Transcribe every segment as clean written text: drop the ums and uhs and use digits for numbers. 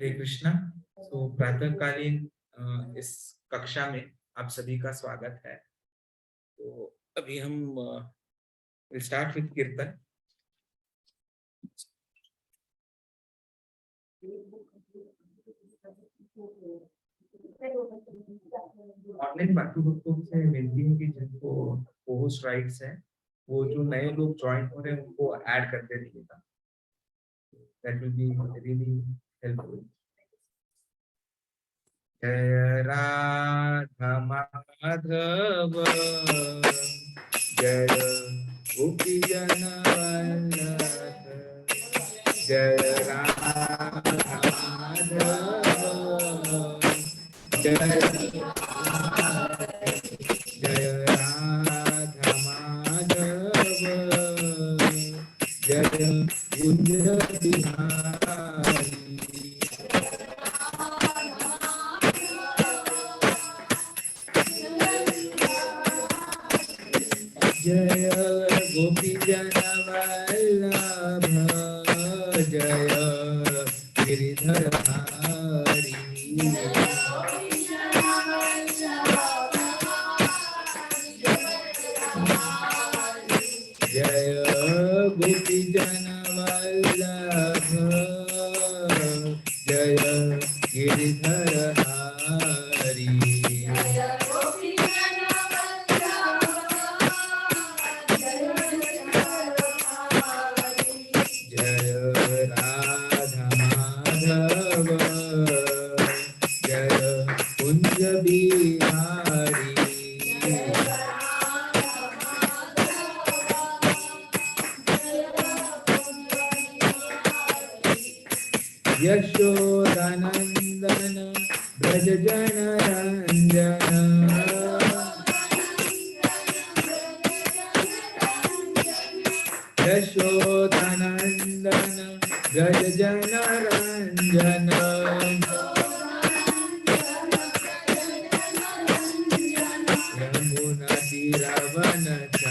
हरे कृष्णा। तो प्रातःकालीन इस कक्षा में आप सभी का स्वागत है। तो अभी हम स्टार्ट विद कीर्तन। ऑनलाइन बाकी भक्तों से विनती है कि जिनको होस्ट राइट्स है वो जो नए लोग ज्वाइन हो रहे हैं उनको ऐड करते रहिएगा। That will be really helpful. जय राधा माधव जय गोपी जन वल्लभ जय राधा माधव जय जय राधा माधव जय कुंज बिहारी जय गोपी जन वल्लभ जय गिरिधर हरि जय गोपी जन वल्लभ जय गिरिधर हरि जय राधा माधव जय कुंज बिहारी यशोदानंदन ब्रज जन रंजन यशोदानंदन ब्रज जन रंजन यमुना तीरवनचारी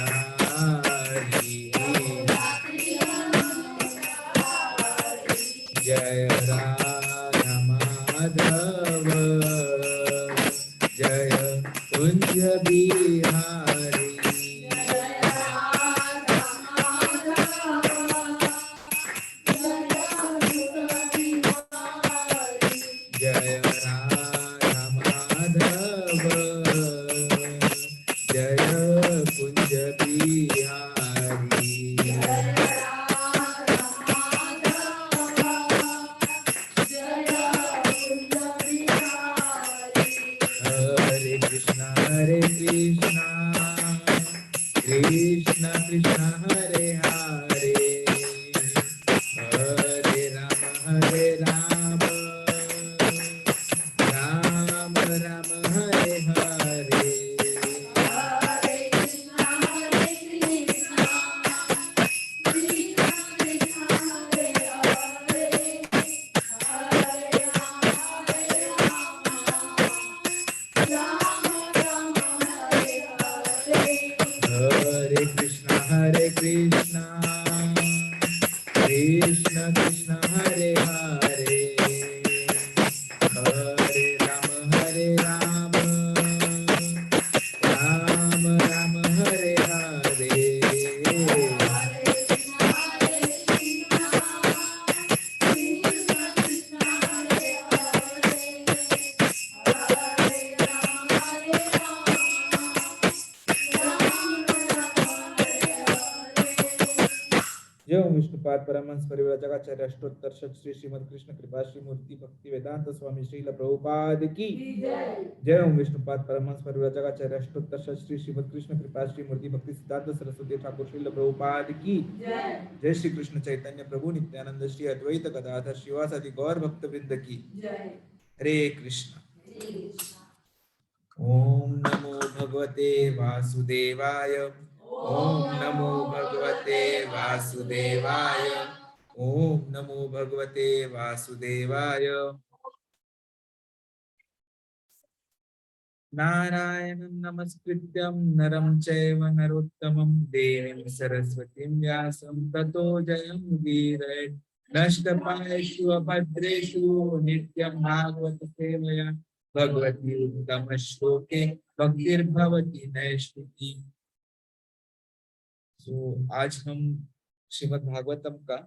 जय राधा माधव जय कुंज बिहारी जय राधा माधव जय कुंज बिहारी हरे कृष्णा कृष्ण कृष्ण हरे हरे हरे राम राम राम हरे हरे हरे कृष्णा कृष्ण कृष्ण हरे हरे हरे राम राम राम हरे हरे जय ओम विष्णुपाद परमहंस परिव्राजकाचार्य अष्टोत्तर श्री श्रीमद कृष्ण कृपा श्री मूर्ति भक्ति वेदांत स्वामी श्रील प्रभुपाद की जय ओम विष्णुपाद परमहंस परिव्राजकाचार्य अष्टोत्तर श्री श्रीमद कृष्ण कृपा श्री मूर्ति भक्ति सिद्धांत सरस्वती ठाकुर श्रील प्रभुपाद की जय श्री कृष्ण चैतन्य प्रभु नित्यानंद श्री अद्वैत गदाधर श्रीवासादि गौर भक्त वृंद की हरे कृष्ण। ओम नमो भगवते वासुदेवाय ओम नमो भगवते वासुदेवाय ओम नमो भगवते वासुदेवाय नारायणं नमस्कृत्यं नरं चैव नरोत्तमं देवीं सरस्वतीं व्यासं ततो जयं उदीरयेत् नष्टपायेषु अभद्रेषु नित्यं भागवत सेवया भगवती उत्तम श्लोके भक्तिर्भवति नैष्ठिकी। तो आज हम श्रीमद् भागवतम का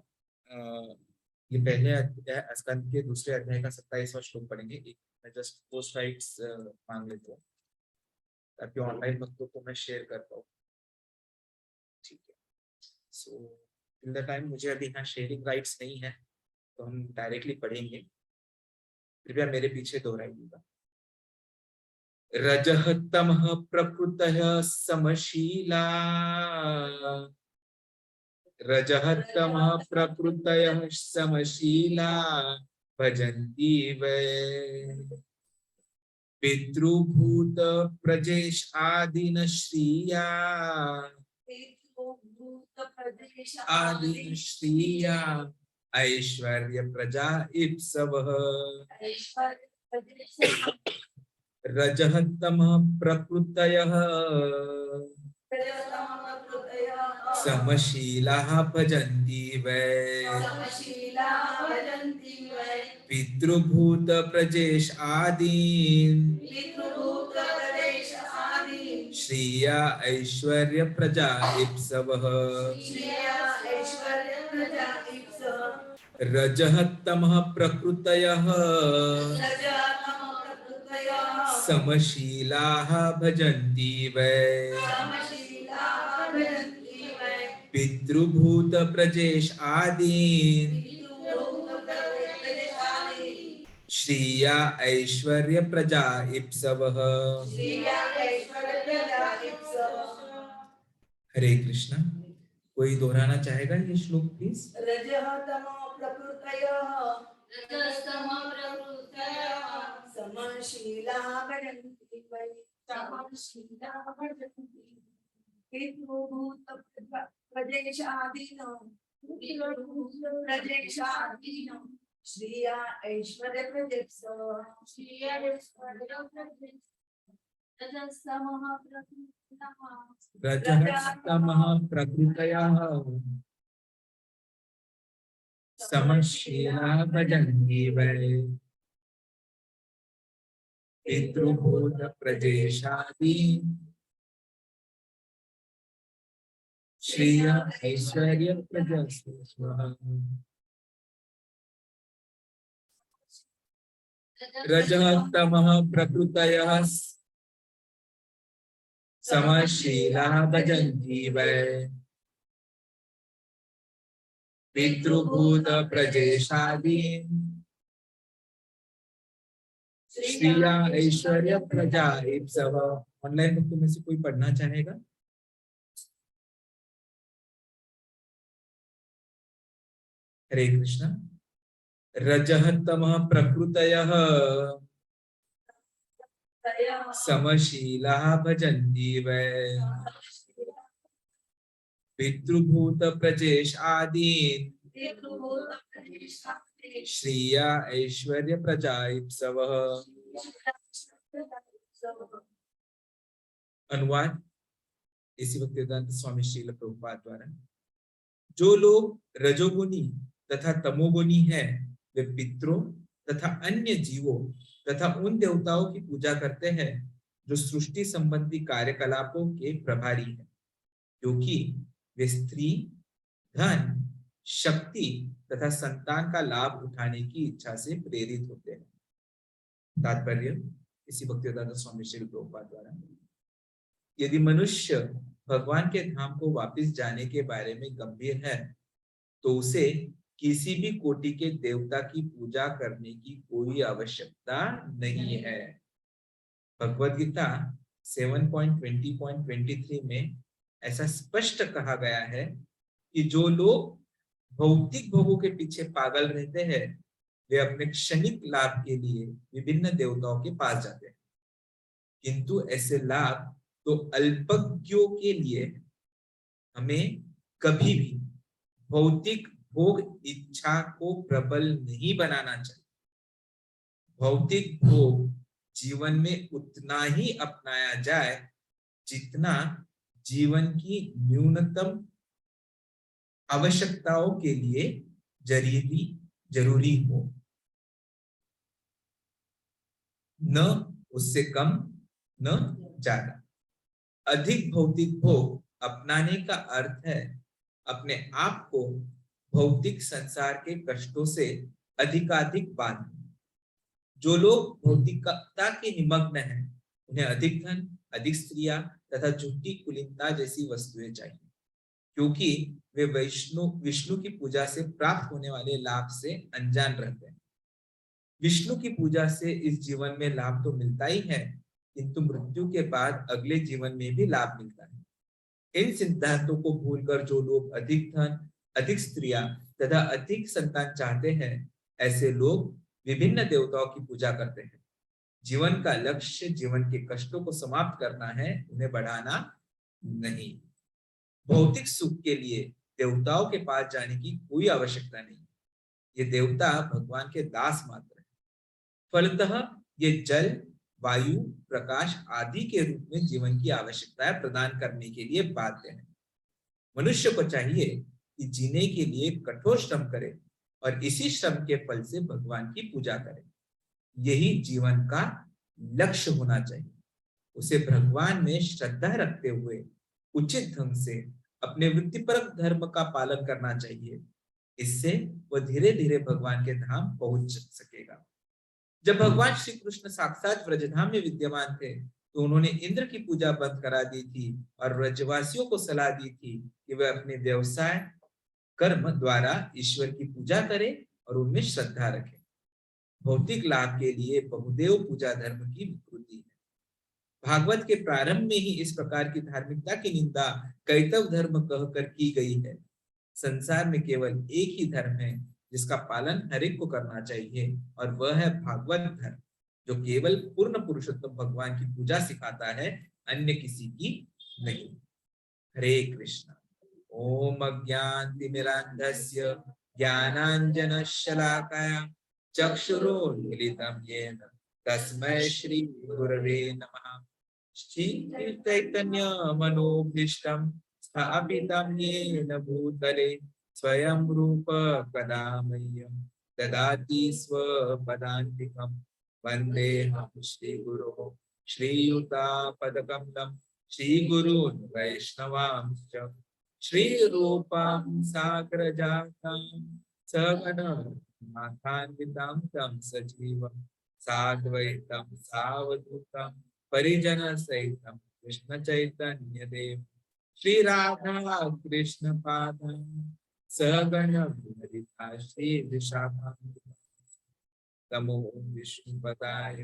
ये पहले अध्याय स्कंद के दूसरे अध्याय का 27वां श्लोक पढ़ेंगे। एक मैं जस्ट पोस्ट राइट्स मांग लेता हूँ ताकि ऑनलाइन भक्तों को मैं शेयर कर पाऊँ। ठीक है, सो टिल द टाइम मुझे अभी यहाँ शेयरिंग राइट्स नहीं है तो हम डायरेक्टली पढ़ेंगे। कृपया मेरे पीछे दोहराइएगा। रजः तमः प्रकृतः समशीला, रजः तमः प्रकृतयः समशीला भजन्ति वै पितृभूत प्रजेश आदिन श्रिया, आदिन श्रिया ऐश्वर्य प्रजा इप्सवः। रजः तमः प्रकृतयः समशीलाः भजन्ति वै पितृभूत प्रजेश आदीन् श्रिया ऐश्वर्य प्रजा इप्सवः। रजः तमः प्रकृतयः समशीलाः भजन्ति वै पितृभूत प्रजेश आदीन् श्रिया ऐश्वर्य प्रजा इप्सवः। हरे कृष्णा। कोई दोहराना चाहेगा ये श्लोक प्लीज? रजः तमः प्रकृतयः समशीलाः भजन्ति वै पितृभूत प्रजेश आदीनां श्रिया ऐश्वर्य प्रजेप्सवः। रजस्तमः प्रकृतयः समशीलाः भजन्ति वै पितृभूत प्रजेशादीन् श्रिया ऐश्वर्य प्रजास्वः। रजः तमः प्रकृतयः समशीलाः भजन्ति वै पितृभूत प्रजेशादीन् श्रिया ऐश्वर्य प्रजा इप्सवः। ऑनलाइन भक्तों में से कोई पढ़ना चाहेगा? हरे कृष्णा। रजः तमः प्रकृतयः समशीलाः भजन्ति वै पितृभूत प्रजेश आदीन् श्रिया ऐश्वर्य प्रजा इप्सवः। अनुवाद इसी भक्तिवेदांत स्वामी श्रील प्रभुपाद द्वारा। जो लोग रजोगुणी तथा तमोगुणी हैं वे पितरों तथा अन्य जीवों तथा उन देवताओं की पूजा करते हैं जो सृष्टि संबंधी कार्यकलापों के प्रभारी हैं, क्योंकि वे स्त्री, धन, शक्ति तथा संतान का लाभ उठाने की इच्छा से प्रेरित होते हैं। तात्पर्य इसी भक्तिवेदांत स्वामी श्री प्रभुपाद द्वारा। यदि मनुष्य भगवान के धाम को वापस जाने के बारे में गंभीर है तो उसे किसी भी कोटि के देवता की पूजा करने की कोई आवश्यकता नहीं है। भगवद गीता 7.20.23 में ऐसा स्पष्ट कहा गया है कि जो लोग भौतिक भोगों के पीछे पागल रहते हैं वे अपने क्षणिक लाभ के लिए विभिन्न देवताओं के पास जाते हैं, किंतु ऐसे लाभ तो अल्पज्ञों के लिए। हमें कभी भी भौतिक भोग इच्छा को प्रबल नहीं बनाना चाहिए। भौतिक भोग जीवन में उतना ही अपनाया जाए जितना जीवन की न्यूनतम आवश्यकताओं के लिए जरूरी हो, न उससे कम न ज्यादा। अधिक भौतिक भोग अपनाने का अर्थ है अपने आप को भौतिक संसार के कष्टों से अधिकाधिक बांधना। जो लोग भौतिकता के निमग्न हैं, उन्हें अधिक धन, अधिक स्त्रियां तथा झूठी कुलीनता जैसी वस्तुएं चाहिए, क्योंकि वे विष्णु की पूजा से प्राप्त होने वाले लाभ से अनजान रहते हैं। विष्णु की पूजा से इस जीवन में लाभ तो मिलता ही है, किंतु मृत्यु के बाद अगले जीवन में भी लाभ मिलता है। इन सिद्धांतों को भूलकर जो लोग अधिक धन, अधिक स्त्रियां तथा अधिक संतान चाहते हैं, ऐसे लोग विभिन्न देवताओं की पूजा करते हैं। जीवन का लक्ष्य जीवन के कष्टों को समाप्त करना है, उन्हें बढ़ाना नहीं। भौतिक सुख के लिए देवताओं के पास जाने की कोई आवश्यकता नहीं। ये देवता भगवान के दास मात्र हैं। फलतः ये जल, वायु, प्रकाश आदि के रूप में जीवन की आवश्यकताएं प्रदान करने के लिए बाध्य हैं। मनुष्य को चाहिए कि जीने के लिए कठोर श्रम करे और इसी श्रम के फल से भगवान की पूजा करे। यही जीवन का लक्ष्य होना चाहिए। उसे भगवान में श्रद्धा रखते हुए उचित ढंग से अपने वृत्तिपरक धर्म का पालन करना चाहिए। इससे वह धीरे धीरे भगवान के धाम पहुंच सकेगा। जब भगवान श्री कृष्ण साक्षात व्रजधाम में विद्यमान थे, तो उन्होंने इंद्र की पूजा बंद करा दी थी और व्रजवासियों को सलाह दी थी कि वे अपने व्यवसाय कर्म द्वारा ईश्वर की पूजा करें और उनमें श्रद्धा रखें। भौतिक लाभ के लिए बहुदेव पूजा धर्म की विकृति है। भागवत के प्रारंभ में ही इस प्रकार की धार्मिकता की निंदा कैतव धर्म कहकर की गई है। संसार में केवल एक ही धर्म है जिसका पालन हर एक को करना चाहिए, और वह है भागवत धर्म, जो केवल पूर्ण पुरुषोत्तम भगवान की पूजा सिखाता है, अन्य किसी की नहीं। हरे कृष्णा। ओम अज्ञानतिमिरान्धस्य ज्ञानाञ्जनशलाकया चक्षुरुन्मीलितं येन तस्मै श्री गुरवे नमः। श्री चैतन्य मनोभीष्टं स्थापितं येन भूतले स्वयं रूप कदा मह्यं ददाति स्वपदान्तिकं। वन्देऽहं श्रीगुरोः श्रीयुतापदकमलं श्रीगुरून् वैष्णवांश्च श्रीरूपं साग्रजातं सगणमाथान्वितं तं सजीवं साद्वैतं सावधूतं परिजनसहितं कृष्णचैतन्यदेव श्री राधा कृष्ण पादां सगणं ललिता श्री विशाखान्वितां नमो विष्णुपदाय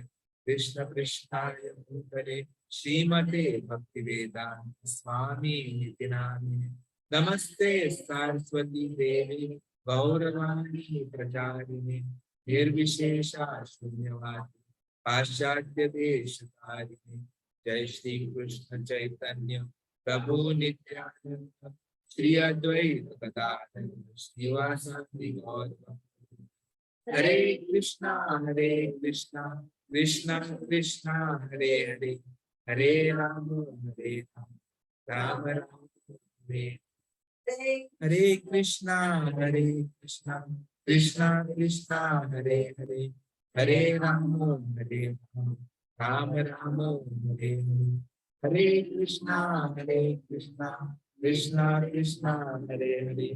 कृष्ण पृष्ठाय भूतले श्रीमते भक्तिवेदांत स्वामी निति नामिने। नमस्ते सरस्वती देवी गौरवाणी प्रचारिणे निर्विशेषा शून्यवादी पाश्चात्य देशतारिणे। जय श्री कृष्ण चैतन्य प्रभु नित्यानंद श्री अद्वैत गदाधर श्रीवासादि गौर भक्तवृंद। हरे कृष्णा कृष्णा कृष्णा हरे हरे, हरे राम राम हरे हरे कृष्णा कृष्णा कृष्णा हरे हरे, हरे राम राम हरे हरे। हरे कृष्णा कृष्णा कृष्णा हरे हरे,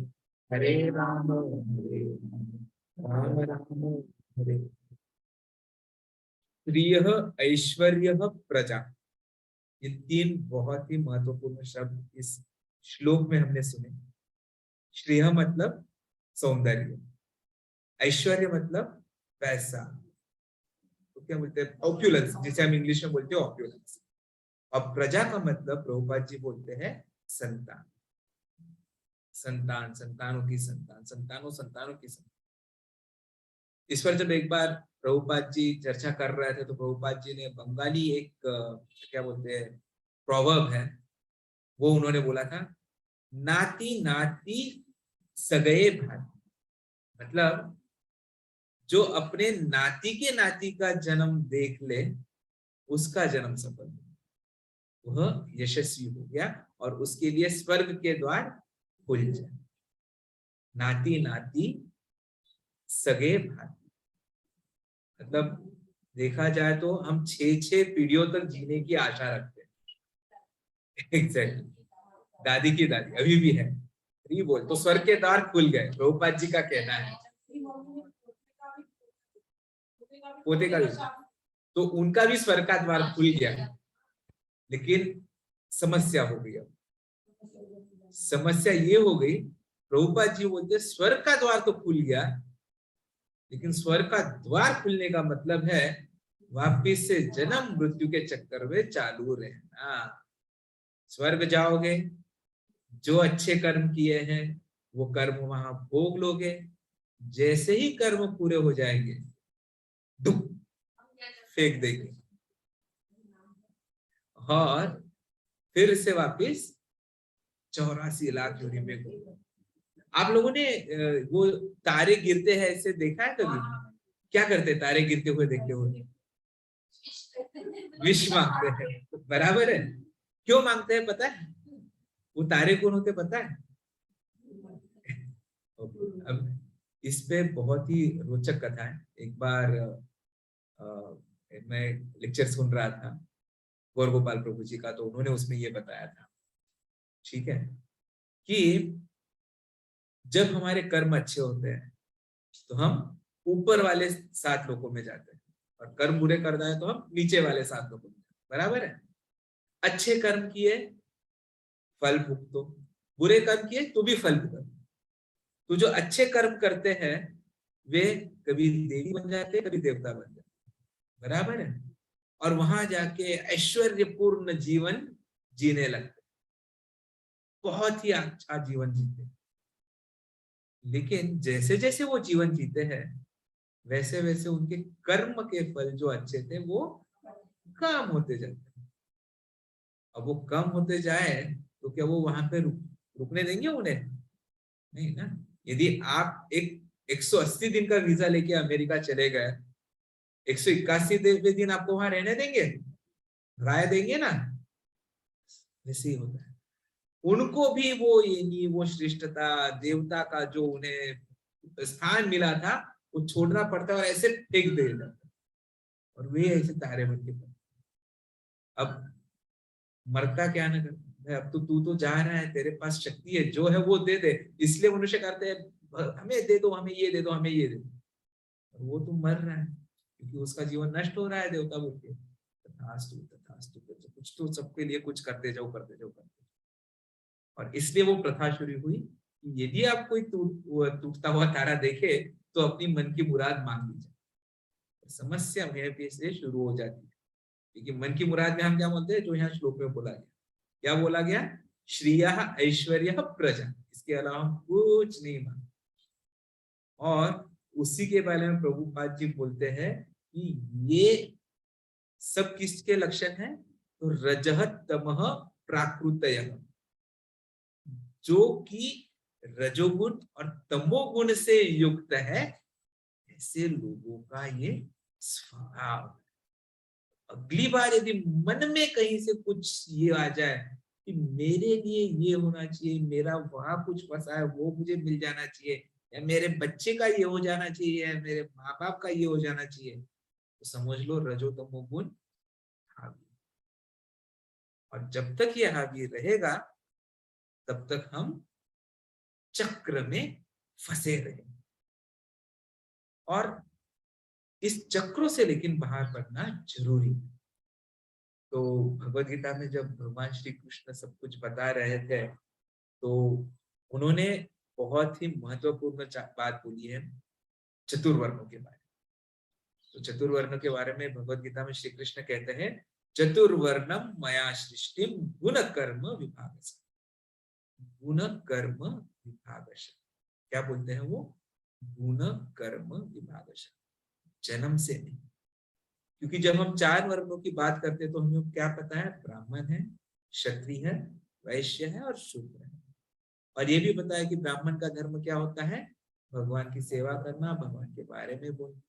हरे राम राम हरे। श्रेय, ऐश्वर्य, प्रजा, ये तीन बहुत ही महत्वपूर्ण शब्द इस श्लोक में हमने सुने। श्रेय मतलब सौंदर्य, ऐश्वर्य मतलब पैसा, तो क्या बोलते हैं ऑप्युलेंस, जिसे हम इंग्लिश में बोलते हैं ऑप्युलेंस। और प्रजा का मतलब प्रभुपाद जी बोलते हैं संतान, संतान, संतानों की संतान, संतानों की संतान। इस पर जब एक बार प्रभुपाद जी चर्चा कर रहे थे, तो प्रभुपाद जी ने बंगाली एक क्या बोलते हैं प्रोवर्ब है, वो उन्होंने बोला था, नाती नाती सगए भाई। मतलब जो अपने नाती के नाती का जन्म देख ले, उसका जन्म सफल हो, वह यशस्वी हो गया और उसके लिए स्वर्ग के द्वार खुल जाए। नाती नाती सगे भाई। मतलब देखा जाए तो हम 6-6 पीढ़ियों तक जीने की आशा रखते हैं। एग्जैक्टली। दादी की दादी अभी भी है। ये बोल तो स्वर्ग के द्वार खुल गए, प्रभुपाद जी का कहना है। पोते का भी, तो उनका भी स्वर्ग का द्वार खुल गया, लेकिन समस्या हो गई। अब समस्या ये हो गई, प्रभुपाद जी बोलते स्वर्ग का द्वार तो खुल गया, लेकिन स्वर्ग का द्वार खुलने का मतलब है वापिस से जन्म मृत्यु के चक्कर में चालू रहना। स्वर्ग जाओगे, जो अच्छे कर्म किए हैं वो कर्म वहां भोग लोगे, जैसे ही कर्म पूरे हो जाएंगे दुख फेंक देंगे और फिर से वापिस 84 लाख योनि में घूमो। आप लोगों ने वो तारे गिरते हैं ऐसे देखा है कभी? क्या करते तारे गिरते हुए देखते हुए? विश मांगते हैं, बराबर है। क्यों मांगते हैं पता है? वो तारे कौन होते पता है? अब इस पे बहुत ही रोचक कथा है। एक बार मैं लेक्चर सुन रहा था गौर गोपाल प्रभु जी का, तो उन्होंने उसमें ये बताया था, ठीक है, कि जब हमारे कर्म अच्छे होते हैं तो हम ऊपर वाले 7 लोकों में जाते हैं, और कर्म बुरे करना है तो हम नीचे वाले 7 लोकों में, बराबर है। अच्छे कर्म किए फल भुगतो, बुरे कर्म किए तो भी फल भुगतो। तो जो अच्छे कर्म करते हैं वे कभी देवी बन जाते हैं, कभी देवता बन जाते हैं, बराबर है। और वहां जाके ऐश्वर्यपूर्ण जीवन जीने लगते, बहुत ही अच्छा जीवन जीते। लेकिन जैसे जैसे वो जीवन जीते हैं वैसे वैसे उनके कर्म के फल जो अच्छे थे वो कम होते जाते हैं। अब वो कम होते जाए तो क्या वो वहां पे रुकने देंगे उन्हें? नहीं ना। यदि आप एक 180 दिन का वीजा लेके अमेरिका चले गए, 181वें दिन आपको वहां रहने देंगे? राय देंगे ना। वैसे ही होता है। उनको भी वो ये नहीं, वो श्रेष्ठता देवता का जो उन्हें स्थान मिला था वो छोड़ना पड़ता और ऐसे फेंक दे जाता, और वे ऐसे तारे बन के पड़ते। अब मरता क्या न करता, अब तो तू तो जा रहा है, तेरे पास शक्ति है, जो है वो दे दे। इसलिए मनुष्य कहते हैं हमें दे दो, हमें ये दे दो, हमें ये दे दो। और वो तो मर रहा है क्योंकि उसका जीवन नष्ट हो रहा है, देवता बोल के तथास्तु तथास्तु, कुछ तो सबके लिए कुछ करते जाओ करते जाओ करते जाओ। और इसलिए वो प्रथा शुरू हुई कि यदि आप कोई टूटता हुआ तारा देखे तो अपनी मन की मुराद मांग लीजिए। समस्या वहीं पे से शुरू हो जाती है, क्योंकि मन की मुराद में हम क्या बोलते हैं, जो यहाँ श्लोक में बोला गया, क्या बोला गया? श्रिय ऐश्वर्य प्रजा, इसके अलावा हम कुछ नहीं मांगते। और उसी के बारे में प्रभुपाद जी बोलते हैं कि ये सब किसके लक्षण है? तो रजह तमह प्राकृतय, जो कि रजोगुण और तमोगुण से युक्त है, ऐसे लोगों का ये स्वभाव। अगली बार यदि मन में कहीं से कुछ ये आ जाए कि मेरे लिए ये होना चाहिए, मेरा वहां कुछ फंसा है वो मुझे मिल जाना चाहिए, या मेरे बच्चे का ये हो जाना चाहिए, या मेरे माँ बाप का ये हो जाना चाहिए, तो समझ लो रजो तमो गुण हावी। और जब तक ये हावी रहेगा तब तक हम चक्र में फंसे रहेंगे। और इस चक्रों से लेकिन बाहर पड़ना जरूरी है। तो भगवत गीता में जब भगवान श्री कृष्ण सब कुछ बता रहे थे तो उन्होंने बहुत ही महत्वपूर्ण बात बोली है चतुर्वर्णों के बारे में। तो चतुर्वर्णों के बारे में भगवत गीता में श्री कृष्ण कहते हैं चतुर्वर्णम मया सृष्टिम गुण कर्म विभागश। गुण कर्म विभागश क्या बोलते हैं वो? गुण कर्म विभागश, जन्म से नहीं। क्योंकि जब हम 4 वर्गों की बात करते हैं तो हमें क्या पता है? ब्राह्मण है, क्षत्रिय है, वैश्य है और शूद्र है। और ये भी पता है कि ब्राह्मण का धर्म क्या होता है? भगवान की सेवा करना, भगवान के बारे में बोलना।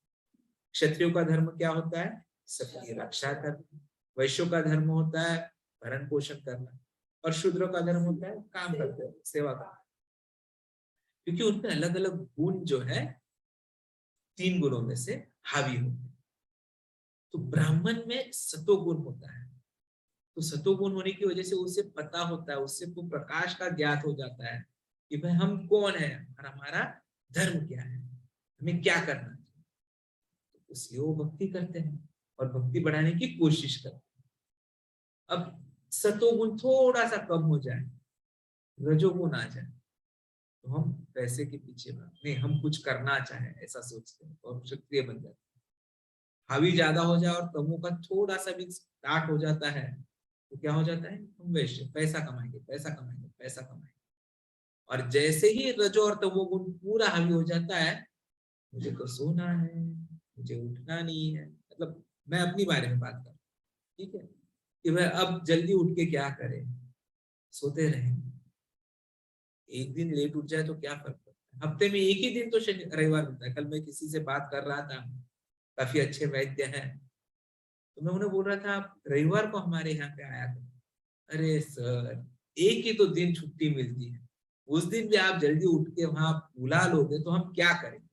क्षत्रियो का धर्म क्या होता है? सबकी रक्षा करना। वैश्यों का धर्म होता है भरण पोषण करना, और शूद्रों का धर्म होता है काम करते हैं, सेवा करना। क्योंकि उनमें अलग अलग गुण जो है तीन गुणों में से हावी होते हैं। तो ब्राह्मण में सतोगुण होता है, तो सतोगुण होने की वजह से उसे पता होता है, उससे वो प्रकाश का ज्ञात हो जाता है कि भाई हम कौन है और हमारा धर्म क्या है, हमें क्या करना चाहिए। तो इसलिए वो भक्ति करते हैं और भक्ति बढ़ाने की कोशिश करते हैं। अब सतोगुण थोड़ा सा कम हो जाए, रजोगुण आ जाए, तो हम पैसे के पीछे नहीं, हम कुछ करना चाहें ऐसा सोचते हैं और सक्रिय बन जाते हैं। हावी ज्यादा हो जाए और तमो का थोड़ा सा भी स्टार्ट हो जाता है तो क्या हो जाता है, हम वैश्य पैसा कमाएंगे पैसा कमाएंगे पैसा कमाएंगे। और जैसे ही रजो और तमोगुण पूरा हावी हो जाता है, मुझे तो सोना है, मुझे उठना नहीं है, मतलब मैं अपनी बारे में बात कर रहा हूँ, ठीक है, कि वह अब जल्दी उठ के क्या करे, सोते रहेंगे। एक दिन लेट उठ जाए तो क्या फर्क पड़ता है, हफ्ते में एक ही दिन तो शनि रविवार होता है। कल मैं किसी से बात कर रहा था, काफी अच्छे वैद्य हैं, तो मैं उन्हें बोल रहा था आप रविवार को हमारे यहाँ पे आया करो। अरे सर, एक ही तो दिन छुट्टी मिलती है, उस दिन भी आप जल्दी उठ के वहां बुला लोगे तो हम क्या करेंगे।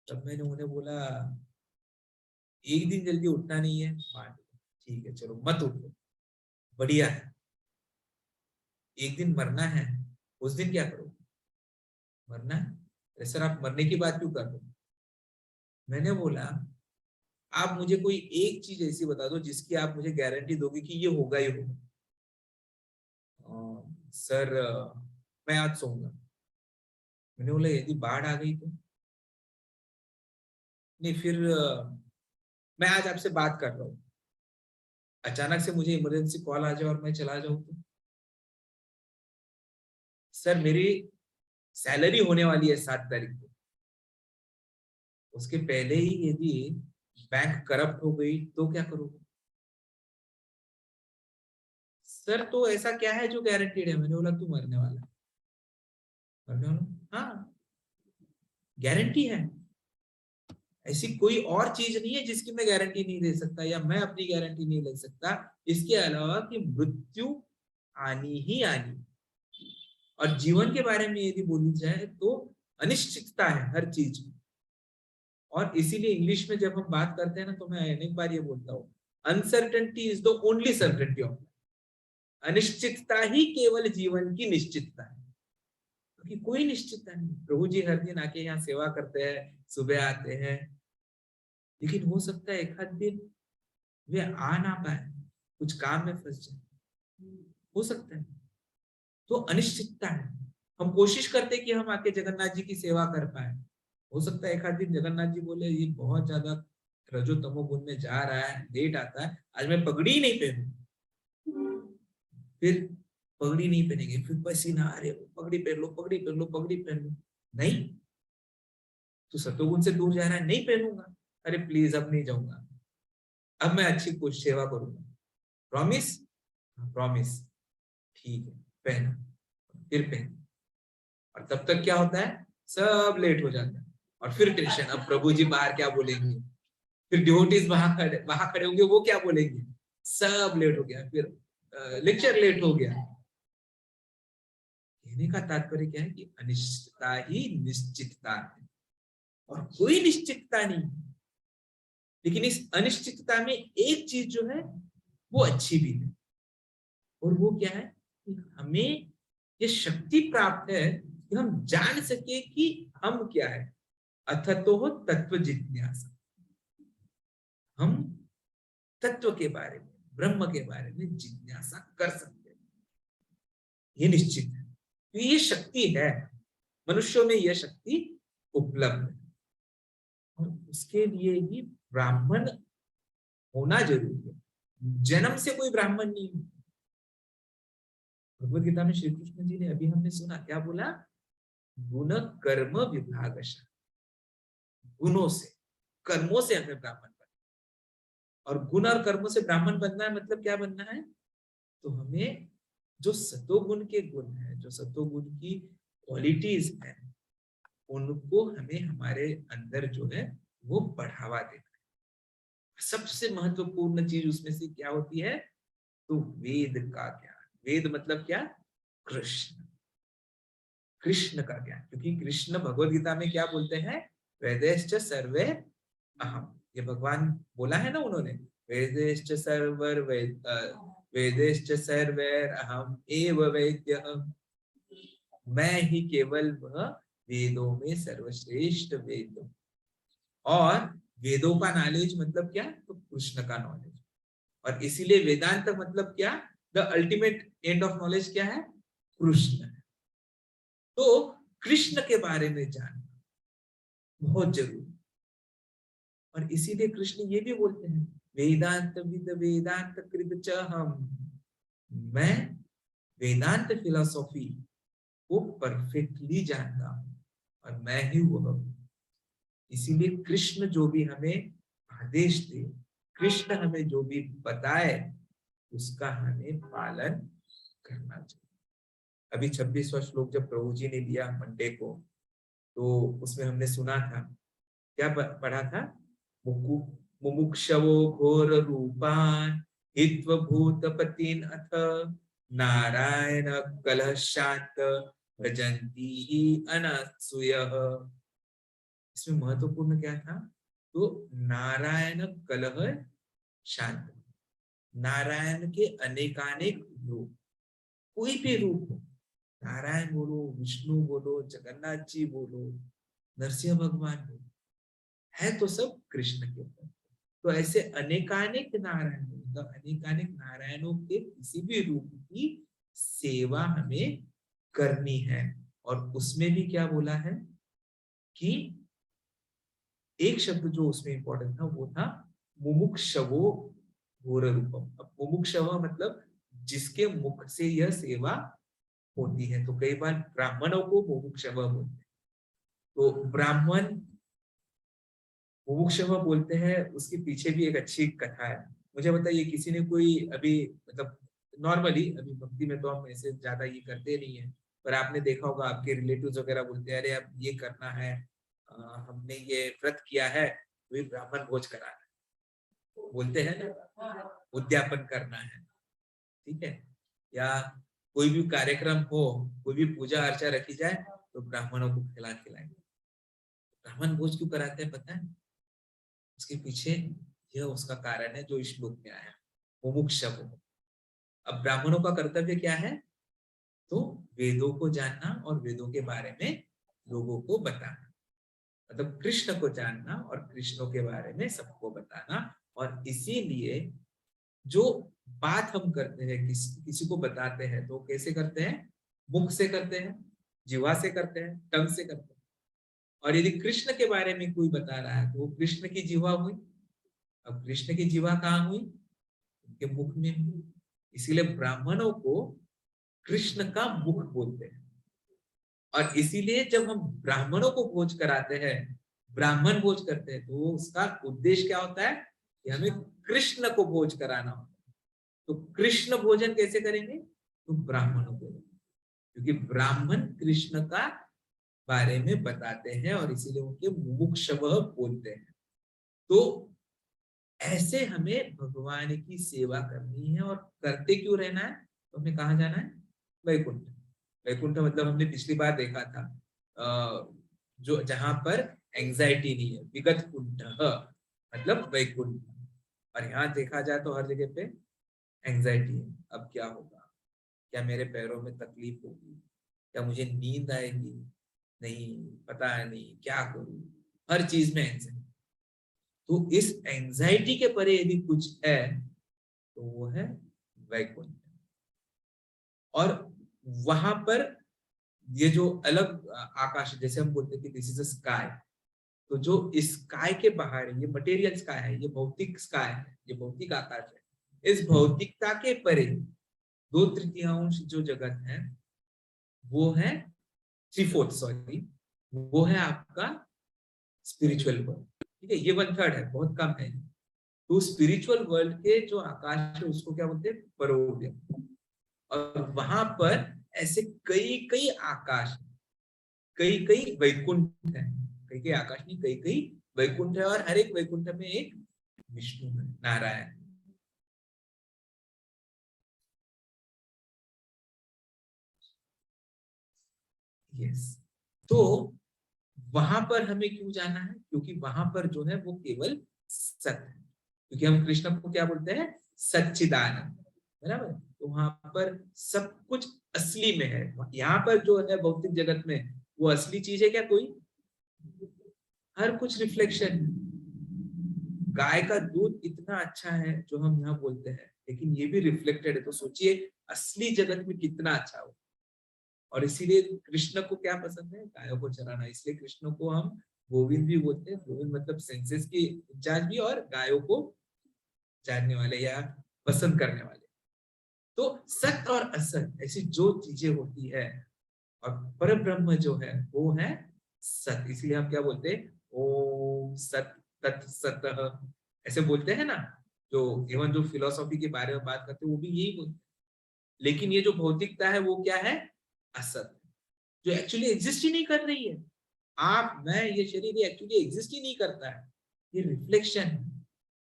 तब मैंने उन्हें बोला एक दिन जल्दी उठना नहीं है, ठीक है चलो मत उठो, बढ़िया है। एक दिन मरना है, उस दिन क्या करोगे, मरना है, अरे सर आप मरने की बात क्यों कर रहे हो। मैंने बोला आप मुझे कोई एक चीज ऐसी बता दो जिसकी आप मुझे गारंटी दोगे कि ये होगा ही होगा। सर मैं आज सोऊंगा। मैंने बोला यदि बाढ़ आ गई तो, नहीं फिर मैं आज आपसे बात कर रहा हूँ, अचानक से मुझे इमरजेंसी कॉल आ जाए और मैं चला जाऊं तो, सर मेरी सैलरी होने वाली है 7 तारीख को, उसके पहले ही यदि बैंक करप्ट हो गई तो क्या करोगे। सर तो ऐसा क्या है जो गारंटीड है। मैंने बोला तू मरने वाला है। मरने वाला, हाँ गारंटी है, ऐसी कोई और चीज नहीं है जिसकी मैं गारंटी नहीं दे सकता या मैं अपनी गारंटी नहीं ले सकता, इसके अलावा कि मृत्यु आनी ही आनी। और जीवन के बारे में यदि बोली जाए तो अनिश्चितता है हर चीज में। और इसीलिए इंग्लिश में जब हम बात करते हैं ना, तो मैं अनेक बार ये बोलता हूँ, uncertainty is the only certainty of, अनिश्चितता ही केवल जीवन की निश्चितता है, क्योंकि कोई निश्चितता नहीं। प्रभु जी हर दिन आके यहाँ सेवा करते हैं, सुबह आते हैं, लेकिन हो सकता है एक आध दिन वे आ ना पाए, कुछ काम में फंस जाए, हो सकता है। तो अनिश्चितता है। हम कोशिश करते हैं कि हम आके जगन्नाथ जी की सेवा कर पाए, हो सकता है एक आध दिन जगन्नाथ जी बोले ये बहुत ज्यादा रजो तमो गुण में जा रहा है, लेट आता है, आज मैं पगड़ी ही नहीं पहनू। फिर पगड़ी नहीं पहनेंगे, फिर पसीना आ रहे, पगड़ी पहन लो पगड़ी पहन लो पगड़ी पहन लो, नहीं तो सतोगुण से दूर जा रहा है, नहीं पहनूंगा, अरे प्लीज अब नहीं जाऊंगा, अब मैं अच्छी कुछ सेवा करूंगा, प्रॉमिस, प्रॉमिस, ठीक है पहना, फिर पहन। और तब तक क्या होता है, सब लेट हो जाता है और फिर टेंशन, अब प्रभु जी बाहर क्या बोलेंगे, फिर डिवोटीज वहां खड़े होंगे, वो क्या बोलेंगे, सब लेट हो गया, फिर लेक्चर लेट हो गया। कहने का तात्पर्य क्या है कि अनिश्चितता ही निश्चितता है और कोई निश्चितता नहीं। लेकिन इस अनिश्चितता में एक चीज जो है वो अच्छी भी है, और वो क्या है कि हमें ये शक्ति प्राप्त है कि हम जान सके कि हम क्या है, अथतो हो तत्व जिज्ञासा, हम तत्व के बारे में, ब्रह्म के बारे में जिज्ञासा कर सकते हैं, ये निश्चित है। तो ये शक्ति है, मनुष्यों में यह शक्ति उपलब्ध है, और उसके लिए ही ब्राह्मण होना जरूरी है। जन्म से कोई ब्राह्मण नहीं है। भगवत गीता में श्री कृष्ण जी ने, अभी हमने सुना, क्या बोला, गुण कर्म विभागश, गुणों से, कर्मों से हमें ब्राह्मण बनना, और गुण और कर्मों से ब्राह्मण बनना है मतलब क्या बनना है, तो हमें जो सतोगुण के गुण है, जो सतोगुण की क्वालिटीज है, उनको हमें हमारे अंदर जो है वो बढ़ावा देना है। सबसे महत्वपूर्ण चीज उसमें से क्या होती है, तो वेद का ज्ञान। वेद मतलब क्या, कृष्ण, कृष्ण का ज्ञान। क्योंकि कृष्ण भगवत गीता में क्या बोलते हैं, वेदेश्च सर्वे अहम, ये भगवान बोला है ना उन्होंने, वेदेश्च सर्वर वेदेश्च सर्वैर अहम एव वेद्यः, मैं ही केवल वह वेदों में सर्वश्रेष्ठ वेद हूं। और वेदों का नॉलेज मतलब क्या, तो कृष्ण का नॉलेज। और इसीलिए वेदांत मतलब क्या, the ultimate end of knowledge क्या है, कृष्ण। तो कृष्ण के बारे में जानना बहुत जरूरी। और इसीलिए कृष्ण ये भी बोलते हैं, वेदांत विद वेदांत कृत च हम, मैं वेदांत फिलोसॉफी को परफेक्टली जानता हूं और मैं ही वह हूं। इसीलिए कृष्ण जो भी हमें आदेश दे, कृष्ण हमें जो भी बताए, उसका हमें पालन करना चाहिए। अभी 26वां श्लोक जब प्रभु जी ने लिया मंडे को, तो उसमें हमने सुना था, क्या पढ़ा था, मुमुक्षवो घोर रूपान हित्व भूतपतिन अथ नारायण कलह शांत भजंती ही अनसूयः। इसमें महत्वपूर्ण क्या था, तो नारायण कलह शांत, नारायण के अनेकानेक रूप, कोई भी रूप हो, नारायण बोलो, विष्णु बोलो, जगन्नाथ जी बोलो, नरसिंह भगवान बोलो, है तो सब कृष्ण के ऊपर। तो ऐसे अनेकानेक नारायण, मतलब अनेकानेक नारायणों के किसी भी रूप की सेवा हमें करनी है। और उसमें भी क्या बोला है कि एक शब्द जो उसमें इंपॉर्टेंट था वो था मुमुक्षवो घोर रूपम। अब मुमुक्षव मतलब जिसके मुख से यह सेवा होती है। तो कई बार ब्राह्मणों को मुमुक्षव बोलते हैं। तो ब्राह्मण मुमुक्षव बोलते हैं, उसके पीछे भी एक अच्छी कथा है। मुझे बताइए, किसी ने कोई अभी, मतलब नॉर्मली अभी भक्ति में तो हम ऐसे ज्यादा ये करते नहीं है, पर आपने देखा होगा आपके रिलेटिव्स वगैरह बोलते हैं, अरे अब ये करना है, हमने ये व्रत किया है, तो ये ब्राह्मण भोज कराना है, बोलते हैं ना, उद्यापन करना है, ठीक है। या कोई भी कार्यक्रम हो, कोई भी पूजा अर्चा रखी जाए, तो ब्राह्मणों को खिलाएंगे। ब्राह्मण भोज क्यों कराते हैं पता है, उसके पीछे यह उसका कारण है जो इस श्लोक में आया, मुमुक्षव। अब ब्राह्मणों का कर्तव्य क्या है, तो वेदों को जानना और वेदों के बारे में लोगों को बताना, मतलब कृष्ण को जानना और कृष्णों के बारे में सबको बताना। और इसीलिए जो बात हम करते हैं, किसी को बताते हैं, तो कैसे करते हैं, मुख से करते हैं, जीवा से करते हैं, टंग से करते हैं। और यदि कृष्ण के बारे में कोई बता रहा है, तो वो कृष्ण की जीवा हुई। अब कृष्ण की जीवा कहाँ हुई, उनके मुख में हुई। इसीलिए ब्राह्मणों को कृष्ण का मुख बोलते हैं। और इसीलिए जब हम ब्राह्मणों को भोज कराते हैं, ब्राह्मण भोज करते हैं, तो उसका उद्देश्य क्या होता है कि हमें कृष्ण को भोज कराना होता है। तो कृष्ण भोजन कैसे करेंगे, तो ब्राह्मणों को, क्योंकि ब्राह्मण कृष्ण का बारे में बताते हैं और इसीलिए उनके मुमुक्षवः बोलते हैं। तो ऐसे हमें भगवान की सेवा करनी है। और करते क्यों रहना है, तो हमें कहाँ जाना है, वैकुंठ। वैकुंठ मतलब हमने पिछली बार देखा था, जो जहां पर एंजाइटी नहीं है, विगत कुंठ मतलब वैकुंठ। और यहाँ देखा जाए तो हर जगह पे एंजाइटी है। अब क्या होगा, क्या मेरे पैरों में तकलीफ होगी, क्या मुझे नींद आएगी, नहीं पता है, नहीं क्या करूं, हर चीज में एंजाइटी। तो इस एंजाइटी के परे यदि कुछ है, तो वो है वैकुंठ। और वहां पर ये जो अलग आकाश, जैसे हम बोलते हैं कि दिस इज अ स्काई, तो जो स्काई के बाहर है, ये मटेरियल स्काई है, ये भौतिक स्काई है, ये भौतिक आकाश है। इस भौतिकता के परे 2/3 जो जगत है, वो है 3/4, सॉरी, वो है आपका स्पिरिचुअल वर्ल्ड। ठीक है, ये 1/3 है, बहुत कम है। तो स्पिरिचुअल वर्ल्ड के जो आकाश है, उसको क्या बोलते हैं, परोव्य। और वहां पर ऐसे कई कई आकाश, कई कई वैकुंठ है, कई कई आकाश नहीं, कई कई वैकुंठ है। और हर एक वैकुंठ में एक विष्णु है, नारायण। यस। तो वहां पर हमें क्यों जाना है? क्योंकि वहां पर जो है वो केवल सत्य है, क्योंकि हम कृष्ण को क्या बोलते हैं? सच्चिदानंद, बराबर। तो वहां पर सब कुछ असली में है। यहाँ पर जो है भौतिक जगत में वो असली चीज है क्या कोई? हर कुछ रिफ्लेक्शन। गाय का दूध इतना अच्छा है जो हम यहाँ बोलते हैं, लेकिन ये भी रिफ्लेक्टेड है, तो सोचिए असली जगत में कितना अच्छा हो। और इसीलिए कृष्ण को क्या पसंद है? गायों को चराना। इसलिए कृष्ण को हम गोविंद भी बोलते हैं। गोविंद मतलब सेंसेस की इंचार्ज भी, और गायों को जानने वाले या पसंद करने वाले। तो सत्य और असत ऐसी जो चीजें होती है, और पर ब्रह्म जो है वो है सत्य। इसलिए हम क्या बोलते हैं? ओम सत तत् सत, ऐसे बोलते हैं ना। जो इवन जो फिलोसॉफी के बारे में बात करते हैं वो भी यही बोलते हैं। लेकिन ये जो भौतिकता है वो क्या है? असत, जो एक्चुअली एग्जिस्ट ही नहीं कर रही है। आप, मैं, ये शरीर ये एक्चुअली एग्जिस्ट ही नहीं करता है, ये रिफ्लेक्शन है।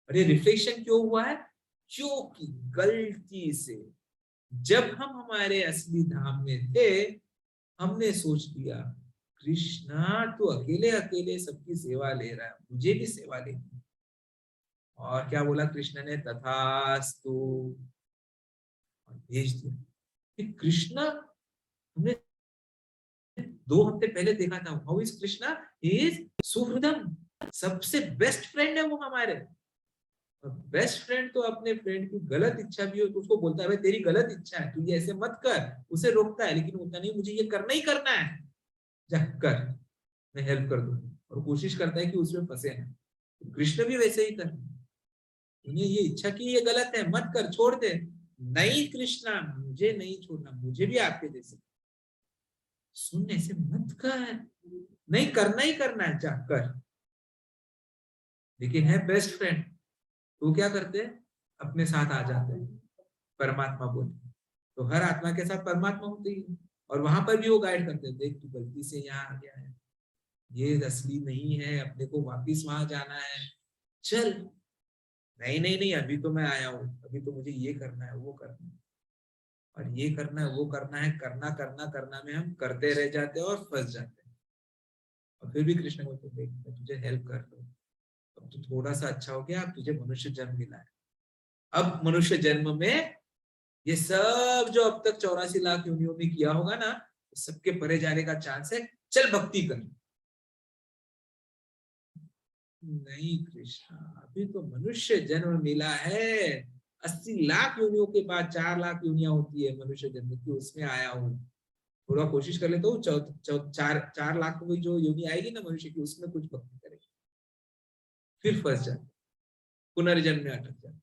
और ये रिफ्लेक्शन क्यों हुआ है? क्योंकि गलती से जब हम हमारे असली धाम में थे, हमने सोच लिया कृष्णा तो अकेले अकेले सबकी सेवा ले रहा है, मुझे भी सेवा लेनी। और क्या बोला कृष्ण ने? तथास्तु, और भेज दिया। कि कृष्ण, हमने 2 हफ्ते पहले देखा था, how is Krishna? He is सुहृदम, सबसे बेस्ट फ्रेंड है वो हमारे। बेस्ट फ्रेंड तो अपने फ्रेंड की गलत इच्छा भी हो तो उसको बोलता है भाई तेरी गलत इच्छा है, तू ये ऐसे मत कर, उसे रोकता है। लेकिन होता नहीं, मुझे ये करना ही करना है, जा कर, मैं हेल्प कर दूंगा। और कोशिश करता है कि उसमें फंसे ना। तो कृष्ण भी वैसे ही कर, तूने ये इच्छा की, ये गलत है, मत कर, छोड़ दे। नहीं कृष्णा, मुझे नहीं छोड़ना, मुझे भी आपके जैसे सुनने से मत कर, नहीं करना ही करना है, जा कर। लेकिन है बेस्ट फ्रेंड, तो क्या करते हैं? अपने साथ आ जाते हैं, परमात्मा बोले। तो हर आत्मा के साथ परमात्मा होते ही, और वहां पर भी वो गाइड करते हैं, देख तू गलती से यहाँ आ गया है, ये असली नहीं है, अपने को वापिस वहां जाना है, चल। नहीं नहीं नहीं, अभी तो मैं आया हूँ, अभी तो मुझे ये करना है, वो करना है, और ये करना है, वो करना है, करना करना करना में हम करते रह जाते हैं और फंस जाते हैं। और फिर भी कृष्ण बोलते देख, मैं तुझे हेल्प कर रहा हूँ, अब तू थोड़ा सा अच्छा हो गया, अब तुझे मनुष्य जन्म मिला है। अब मनुष्य जन्म में ये सब जो अब तक 84 लाख योनियों में किया होगा ना, सबके परे जाने का चांस है, चल भक्ति कर। नहीं कृष्णा, अभी तो मनुष्य जन्म मिला है, 80 लाख योनियों के बाद 4 लाख योनिया होती है मनुष्य जन्म की, उसमें आया हूँ। थोड़ा कोशिश कर लेता हूँ, 4 लाख की जो योनि आएगी ना मनुष्य की, उसमें कुछ भक्ति करेगी। फिर फंस जाते, पुनर्जन्म में अटक जाते।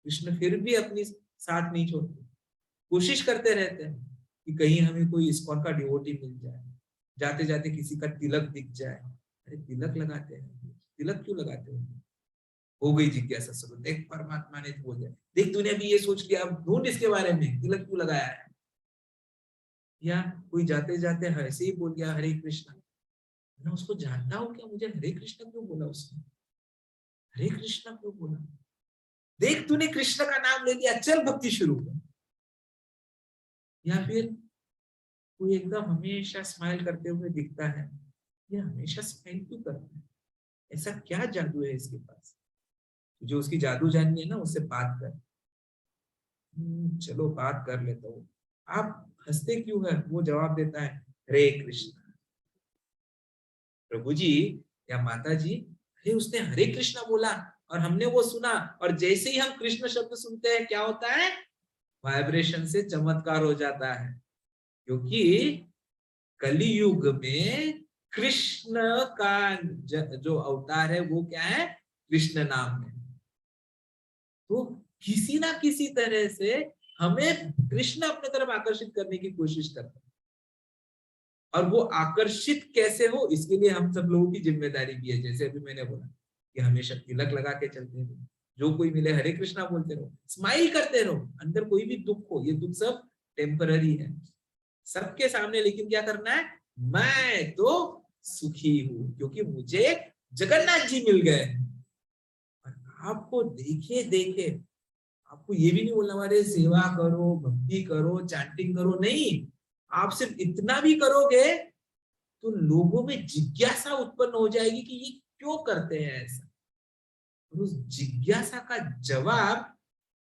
कृष्ण फिर भी अपनी साथ नहीं छोड़ते, कोशिश करते रहते हैं कि कहीं हमें कोई इस्कॉन का डिवोटी मिल जाए, जाते जाते किसी का तिलक दिख जाए। अरे तिलक लगाते हैं, तिलक क्यों लगाते हो गई जिज्ञासा शुरू। देख परमात्मा ने बोल दिया, देख तूने अभी ये सोच लिया, अब ढूंढ इसके बारे में, तिलक क्यों लगाया है। या कोई जाते जाते ऐसे ही बोल गया हरे कृष्णा, मैं उसको जानता हूँ क्या, मुझे हरे कृष्णा क्यों बोला उसने, हरे कृष्णा क्यों बोला। देख तूने कृष्ण का नाम ले लिया, चल भक्ति शुरू कर। या फिर कोई एकदम हमेशा स्माइल करते हुए दिखता है, ये हमेशा स्माइल क्यों करता है, ऐसा क्या जादू है इसके पास। जो उसकी जादू जाननी है ना, उससे बात कर। चलो बात कर लेता हूँ। आप हंसते क्यों है? वो जवाब देता है, हरे कृष्ण। प्रभु जी या माता जी, अरे उसने हरे कृष्णा बोला और हमने वो सुना, और जैसे ही हम कृष्ण शब्द सुनते हैं क्या होता है? वाइब्रेशन से चमत्कार हो जाता है। क्योंकि कलियुग में कृष्ण का जो अवतार है वो क्या है? कृष्ण नाम है। तो किसी ना किसी तरह से हमें कृष्ण अपने तरफ आकर्षित करने की कोशिश करता है। और वो आकर्षित कैसे हो, इसके लिए हम सब लोगों की जिम्मेदारी भी है। जैसे अभी मैंने बोला कि हमेशा तिलक लगा के चलते रहो, जो कोई मिले हरे कृष्णा बोलते रहो, स्माइल करते रहो, अंदर कोई भी दुख हो, ये दुख सब टेम्पररी है सबके सामने। लेकिन क्या करना है? मैं तो सुखी हूं क्योंकि मुझे जगन्नाथ जी मिल गए। और आपको देखे देखे, आपको ये भी नहीं बोलना हमारे सेवा करो, भक्ति करो, चैंटिंग करो, नहीं। आप सिर्फ इतना भी करोगे तो लोगों में जिज्ञासा उत्पन्न हो जाएगी कि ये क्यों करते हैं ऐसा। और उस जिज्ञासा का जवाब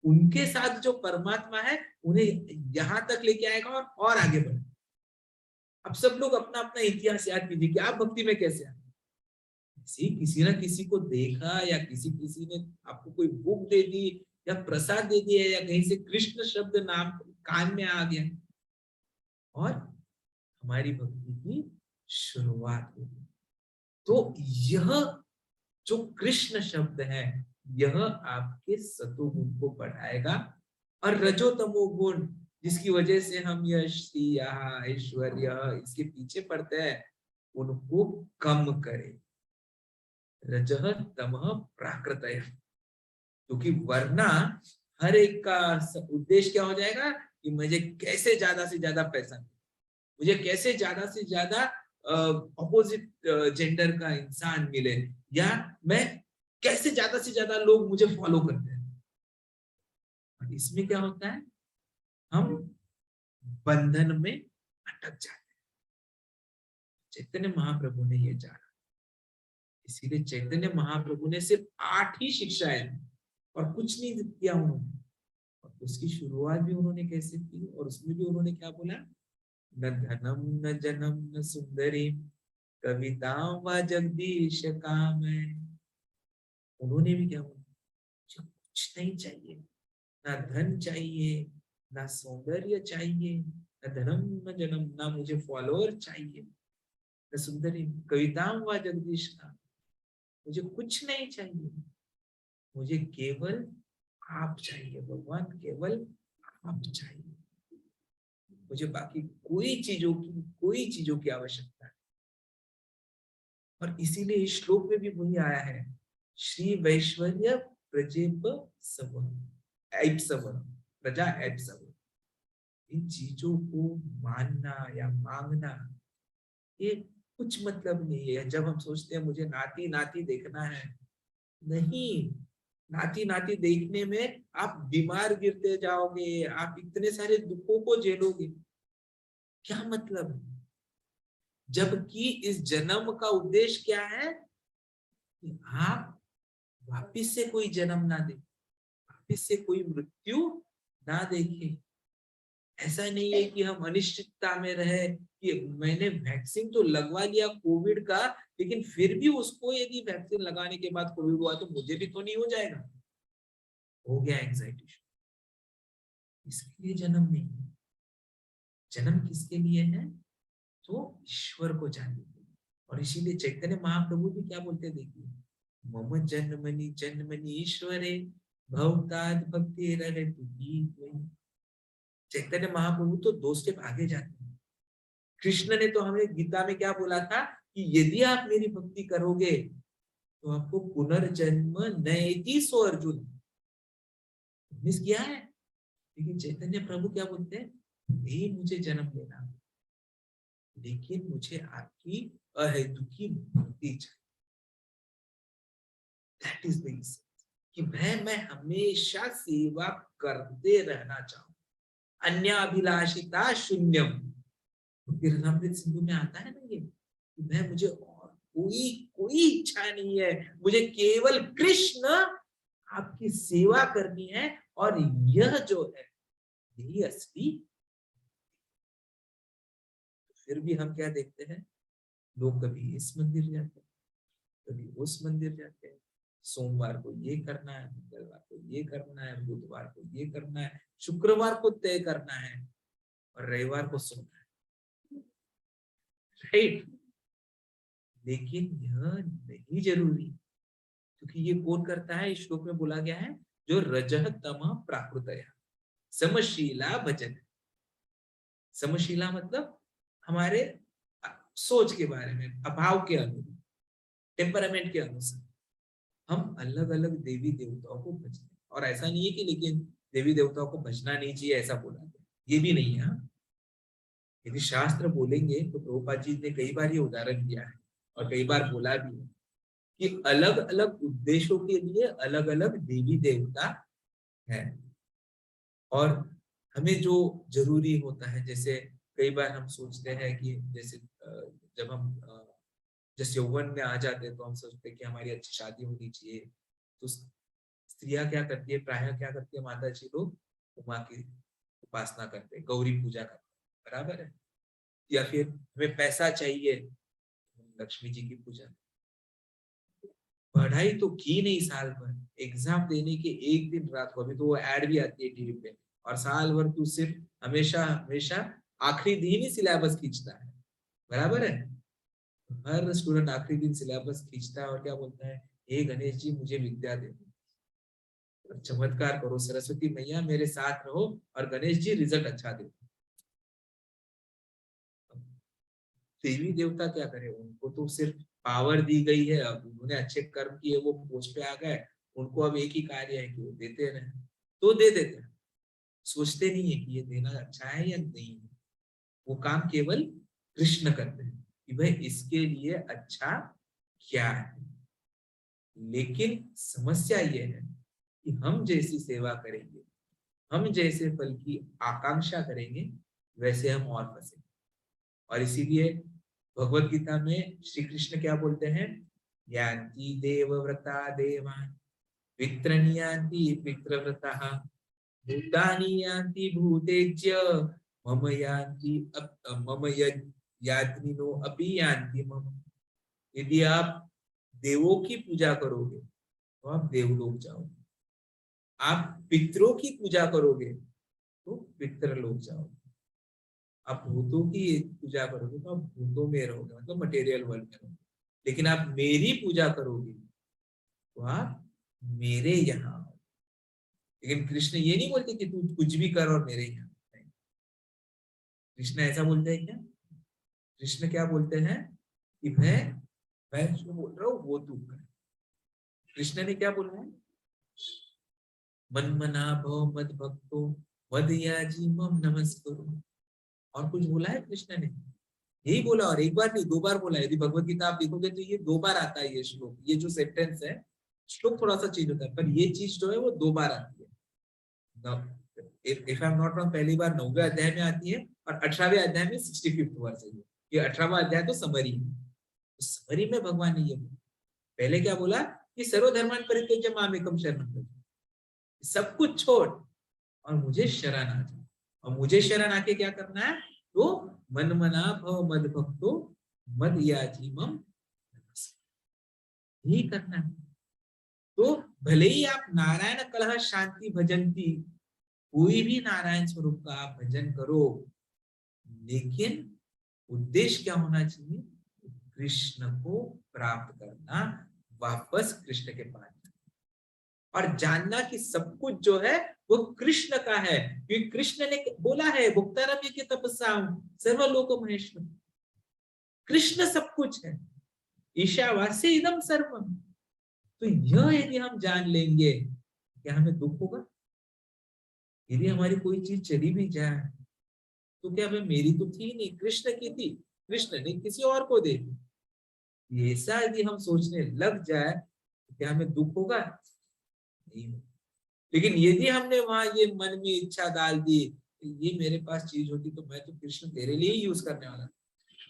उनके साथ जो परमात्मा है उन्हें यहां तक लेके आएगा और आगे बढ़े। अब सब लोग अपना अपना इतिहास याद कीजिए कि आप भक्ति में कैसे आए। किसी ना किसी को देखा, या किसी किसी ने आपको कोई बुक दे दी, या प्रसाद दे दिया, या कहीं से कृष्ण शब्द नाम कान में आ गया, और हमारी भक्ति की शुरुआत होगी। तो यह जो कृष्ण शब्द है, यह आपके सतोगुण को बढ़ाएगा, और रजोतमो गुण जिसकी वजह से हम यश, ऐश्वर्य इसके पीछे पड़ते हैं, उनको कम करे। रजः तमः प्राकृतयः, क्योंकि वरना हर एक का उद्देश्य क्या हो जाएगा कि मुझे कैसे ज्यादा पैसा, मुझे कैसे ज्यादा से ज्यादा अपोजिट जेंडर का इंसान मिले, या मैं कैसे ज्यादा से ज्यादा लोग मुझे फॉलो करते हैं। और इसमें क्या होता है, हम बंधन में अटक जाते हैं। चैतन्य महाप्रभु ने ये जाना, इसीलिए चैतन्य महाप्रभु ने सिर्फ 8 ही शिक्षाएं और कुछ नहीं किया उन्होंने। और उसकी शुरुआत भी उन्होंने कैसे की, और उसमें भी उन्होंने क्या बोला, न धनम न जनम न सुंदरी कविताओं व जगदीश काम है। उन्होंने भी क्या बोला, मुझे कुछ नहीं चाहिए, ना धन चाहिए, ना सौंदर्य चाहिए, न धनम न जनम, ना मुझे फॉलोअर चाहिए, न सुंदरी कविताओं व जगदीश काम, मुझे कुछ नहीं चाहिए, मुझे केवल आप चाहिए भगवान, केवल आप चाहिए, मुझे बाकी कोई चीजों की आवश्यकता है। और इसीलिए इस श्लोक में भी वही आया है, श्री वैश्वर्य प्रजेप सव ऐप्सव, प्रजा ऐप्सव। इन चीजों को मानना या मांगना ये कुछ मतलब नहीं है। जब हम सोचते हैं मुझे नाती नाती देखना है, नहीं, नाती नाती देखने में आप बीमार गिरते जाओगे, आप इतने सारे दुखों को झेलोगे, क्या मतलब है। जबकि इस जन्म का उद्देश्य क्या है कि आप वापिस से कोई जन्म ना दे, वापिस से कोई मृत्यु ना देखे। ऐसा नहीं है कि हम अनिश्चितता में रहे कि मैंने वैक्सीन तो लगवा लिया कोविड का, लेकिन फिर भी उसको यदि वैक्सीन लगाने के बाद कोविड हुआ तो मुझे भी तो नहीं हो जाएगा, हो गया एंजाइटी। इसके लिए जन्म नहीं है। जन्म किसके लिए है, तो ईश्वर को जानने के लिए। और इसीलिए चैतन्य महाप्रभु भी क्या बोलते हैं, देखिए, मम जन्मनि जन्मनि ईश्वरे भवताद भक्ति रहे तुझी। चैतन्य महाप्रभु तो 2 स्टेप आगे जाते हैं। कृष्ण ने तो हमें गीता में क्या बोला था कि यदि आप मेरी भक्ति करोगे तो आपको पुनर्जन्म नएति सो अर्जुन, मिस किया है। लेकिन चैतन्य प्रभु क्या बोलते हैं, नहीं मुझे जन्म लेना, लेकिन मुझे आपकी अहेतुकी भक्ति चाहिए। दैट इज द कि मैं हमेशा सेवा करते रहना चाहूं, अन्याभिलाषिता शून्यम। गिरनामृत सिंधु में आता है ना ये, मैं मुझे और कोई कोई इच्छा नहीं है, मुझे केवल कृष्ण आपकी सेवा करनी है। और यह जो है यही असली। फिर भी हम क्या देखते हैं, लोग कभी इस मंदिर जाते हैं, कभी उस मंदिर जाते हैं, सोमवार को ये करना है, मंगलवार को ये करना है, बुधवार को ये करना है, शुक्रवार को तय करना है, और रविवार को सोना है, राइट। लेकिन यह नहीं जरूरी, क्योंकि ये कौन करता है, इस श्लोक में बोला गया है, जो रजः तमः प्राकृतयः समशीला भजन। समशीला मतलब हमारे सोच के बारे में, अभाव के अनुरूप, टेम्परामेंट के अनुसार हम अलग अलग देवी देवताओं को भजते हैं। और ऐसा नहीं है कि लेकिन देवी देवताओं को भजना नहीं चाहिए ऐसा बोला है, ये भी नहीं है। यदि शास्त्र बोलेंगे तो प्रभुपाद जी ने कई बार ये उदाहरण दिया है और कई बार बोला भी है कि अलग अलग उद्देश्यों के लिए अलग अलग देवी देवता है। और हमें जो जरूरी होता है, जैसे कई बार हम सोचते हैं कि जैसे जब हम जिस यौवन में आ जाते हैं तो हम सोचते हैं कि हमारी अच्छी शादी होनी चाहिए। तो स्त्रियां क्या करती है, प्रायः क्या करती है, माता जी लोग उमा की उपासना करते हैं, गौरी पूजा करते हैं, बराबर है। या फिर हमें पैसा चाहिए, लक्ष्मी जी की पूजा। पढ़ाई तो की नहीं साल भर, एग्जाम देने के एक दिन रात को, अभी तो वो ऐड भी आती है टीवी पे, और साल भर तू सिर्फ हमेशा हमेशा आखिरी दिन ही सिलेबस खींचता है, बराबर है। हर स्टूडेंट आखिरी दिन सिलेबस खींचता है और क्या बोलता है, हे गणेश जी मुझे विद्या दे दो, चमत्कार करो, सरस्वती मैया मेरे साथ रहो, और गणेश जी रिजल्ट अच्छा दे। देवी देवता क्या करे, उनको तो सिर्फ पावर दी गई है, अब उन्होंने अच्छे कर्म किए, वो पोस्ट पे आ गए, उनको अब एक ही कार्य है कि वो देते रहे, तो दे देते हैं। सोचते नहीं है कि ये देना अच्छा है या नहीं है। वो काम केवल कृष्ण करते हैं कि भाई इसके लिए अच्छा क्या है। लेकिन समस्या ये है कि हम जैसी सेवा करेंगे, हम जैसे फल की आकांक्षा करेंगे, वैसे हम और फंसेंगे। और इसीलिए भगवत गीता में श्री कृष्ण क्या बोलते हैं, यान्ति देवव्रता देवान् पितॄन्यान्ति पितृव्रताः भूतानि यान्ति भूतेज्य मम यान्ति मम याज्ञिनो अपि यान्ति मम। यदि आप देवों की पूजा करोगे तो आप देवलोक जाओगे, आप पितरों की पूजा करोगे तो पितृलोक जाओगे, आप भूतों की पूजा करोगे तो आप भूतों में रहोगे, मतलब मटेरियल वर्ल्ड में रहोगे। लेकिन आप मेरी पूजा करोगे तो आप मेरे यहाँ आओ। लेकिन कृष्ण ये नहीं बोलते कि तू कुछ भी कर और मेरे यहाँ नहीं। कृष्ण ऐसा बोलते हैं क्या? कृष्ण क्या बोलते हैं कि मैं जो बोल रहा हूँ वो तू कर। कृष्ण ने क्या बोला है, मन मना भव मद भक्तो मद याजी मम नमस्कुरु। और कुछ बोला है कृष्ण ने? यही बोला, और एक बार नहीं 2 बार बोला है। यदि भगवत गीता आप देखोगे तो ये 2 बार आता है ये श्लोक, ये जो सेंटेंस है, श्लोक थोड़ा सा चेंज होता है पर ये चीज जो है वो 2 बार आती है। If I am not wrong, पहली बार 9वें अध्याय में आती है और 18वें अध्याय में 65th वर्स है। ये 18वां अध्याय तो समरी है। तो समरी में भगवान ने ये पहले क्या बोला कि सर्वधर्मान् परित्यज्य मामेकं शरणं व्रज, सब कुछ छोड़ और मुझे शरण आ जा। और मुझे शरण आके क्या करना है, तो मन मना भव मद भक्तो मद याजी मम ही करना है। तो भले ही आप नारायण कलह शांति भजंती, कोई भी नारायण स्वरूप का आप भजन करो, लेकिन उद्देश्य क्या होना चाहिए, कृष्ण को प्राप्त करना, वापस कृष्ण के पास और जानना कि सब कुछ जो है वो कृष्ण का है। क्योंकि कृष्ण ने बोला है, भुक्तारम्य के तपस्या सर्वलोक महेश्वर, कृष्ण सब कुछ है, ईशावास्य इदम सर्वम। तो यह यदि हम जान लेंगे, क्या हमें दुख होगा? यदि हमारी कोई चीज चली भी जाए तो क्या भाई मेरी तो थी नहीं, कृष्ण की थी, कृष्ण ने किसी और को दे दी। ऐसा यदि हम सोचने लग जाए तो क्या हमें दुख होगा? नहीं। लेकिन यदि हमने वहां ये मन में इच्छा डाल दी, ये मेरे पास चीज होती तो मैं तो कृष्ण तेरे लिए ही यूज करने वाला,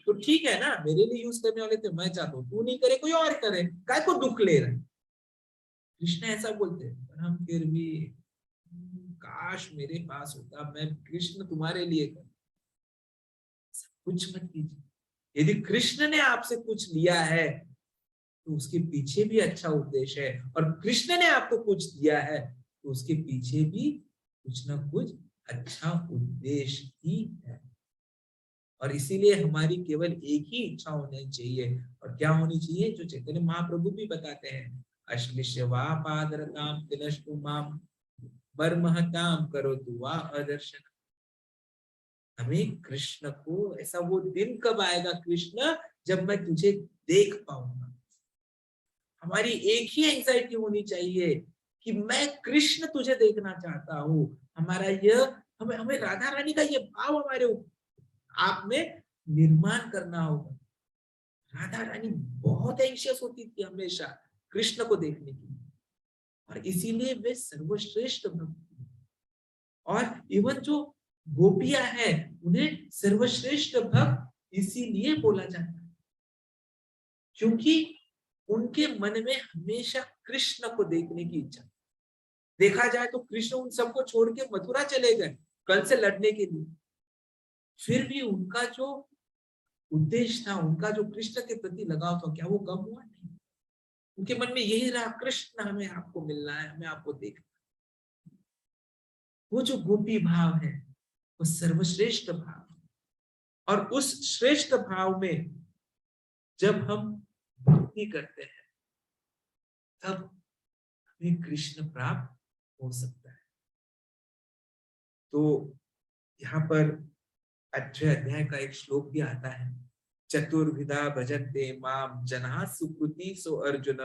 तो ठीक है ना, मेरे लिए यूज करने वाले थे, मैं चाहता हूँ तू नहीं करे कोई और करे, काय को दुख ले रहा है? कृष्ण ऐसा बोलते हैं, पर हम फिर भी काश मेरे पास होता, मैं कृष्ण तुम्हारे लिए कर, कुछ मत कीजिए। यदि कृष्ण ने आपसे कुछ लिया है तो उसके पीछे भी अच्छा उद्देश्य है, और कृष्ण ने आपको कुछ दिया है तो उसके पीछे भी कुछ ना कुछ अच्छा उद्देश्य ही है। और इसीलिए हमारी केवल एक ही इच्छा होनी चाहिए, और क्या होनी चाहिए, जो चैतन्य महाप्रभु भी बताते हैं, अश्लिष्यवा पादरताम तिनष्टु माम बर्महताम करोतु वा अदर्शन। हमें कृष्ण को, ऐसा वो दिन कब आएगा कृष्ण, जब मैं तुझे देख पाऊंगा। हमारी एक ही एंजाइटी होनी चाहिए कि मैं कृष्ण तुझे देखना चाहता हूँ। हमारा यह, हमें हमें राधा रानी का ये भाव हमारे आप में निर्माण करना होगा। राधा रानी बहुत एंशियस होती थी हमेशा कृष्ण को देखने की, और इसीलिए वे सर्वश्रेष्ठ भक्त, और इवन जो गोपियां हैं उन्हें सर्वश्रेष्ठ भक्त इसीलिए बोला जाता है। क्योंकि उनके मन में हमेशा कृष्ण को देखने की इच्छा। देखा जाए तो कृष्ण उन सबको छोड़ के मथुरा चले गए कल से लड़ने के लिए, फिर भी उनका जो उद्देश्य था, उनका जो कृष्ण के प्रति लगाव था, क्या वो कम हुआ? नहीं। उनके मन में यही रहा, कृष्ण हमें आपको मिलना है, हमें आपको देखना। वो जो गोपी भाव है वो सर्वश्रेष्ठ भाव है, और उस श्रेष्ठ भाव में जब हम भक्ति करते हैं तब हमें कृष्ण प्राप्त हो सकता है। तो यहाँ पर 8वें अध्याय का एक श्लोक भी आता है, चतुर्विधा भजन्ते माम जनाः सुकृति सो अर्जुन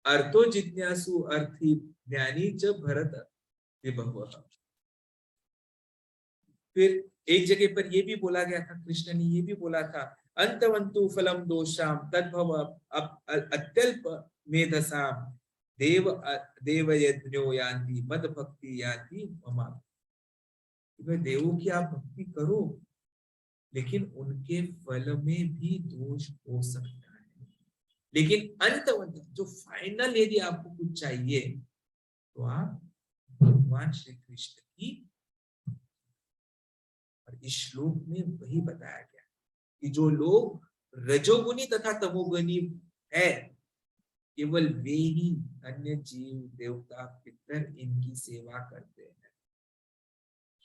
अर्थो जिज्ञासु अर्थी ज्ञानी च भरत विभवः। फिर एक जगह पर ये भी बोला गया था, कृष्ण ने ये भी बोला था, अंतवंतु फलम दोषाम तद्भव अत्यल्प मेधसाम देव देव यज्ञो यान्ति मद भक्ति यान्ति ममा। भाई देवों की आप भक्ति करो, लेकिन उनके फल में भी दोष हो सकता है। लेकिन अंतवंत जो फाइनल यदि आपको कुछ चाहिए तो आप भगवान श्री कृष्ण की, और इस श्लोक में वही बताया गया कि जो लोग रजोगुनी तथा तमोगुनी है, केवल वे ही अन्य जीव देवता पितर इनकी सेवा करते हैं,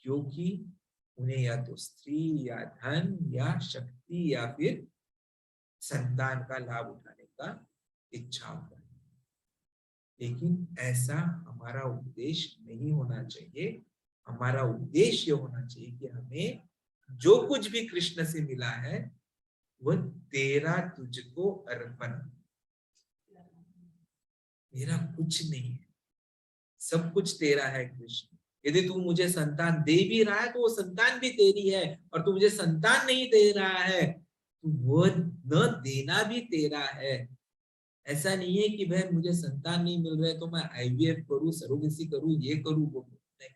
क्योंकि उन्हें या तो स्त्री या धन या शक्ति या फिर संतान का लाभ उठाने का इच्छा होता है। लेकिन ऐसा हमारा उद्देश्य नहीं होना चाहिए। हमारा उद्देश्य होना चाहिए कि हमें जो कुछ भी कृष्ण से मिला है वह तेरा तुझको अर्पण, मेरा कुछ नहीं है, सब कुछ तेरा है कृष्ण। यदि तू मुझे संतान दे भी रहा है तो वो संतान भी तेरी है, और तू मुझे संतान नहीं दे रहा है तो वो न देना भी तेरा है। ऐसा नहीं है कि भाई मुझे संतान नहीं मिल रहा है तो मैं आईवीएफ करूं, सरोगेसी करूं, ये करूं वो नहीं।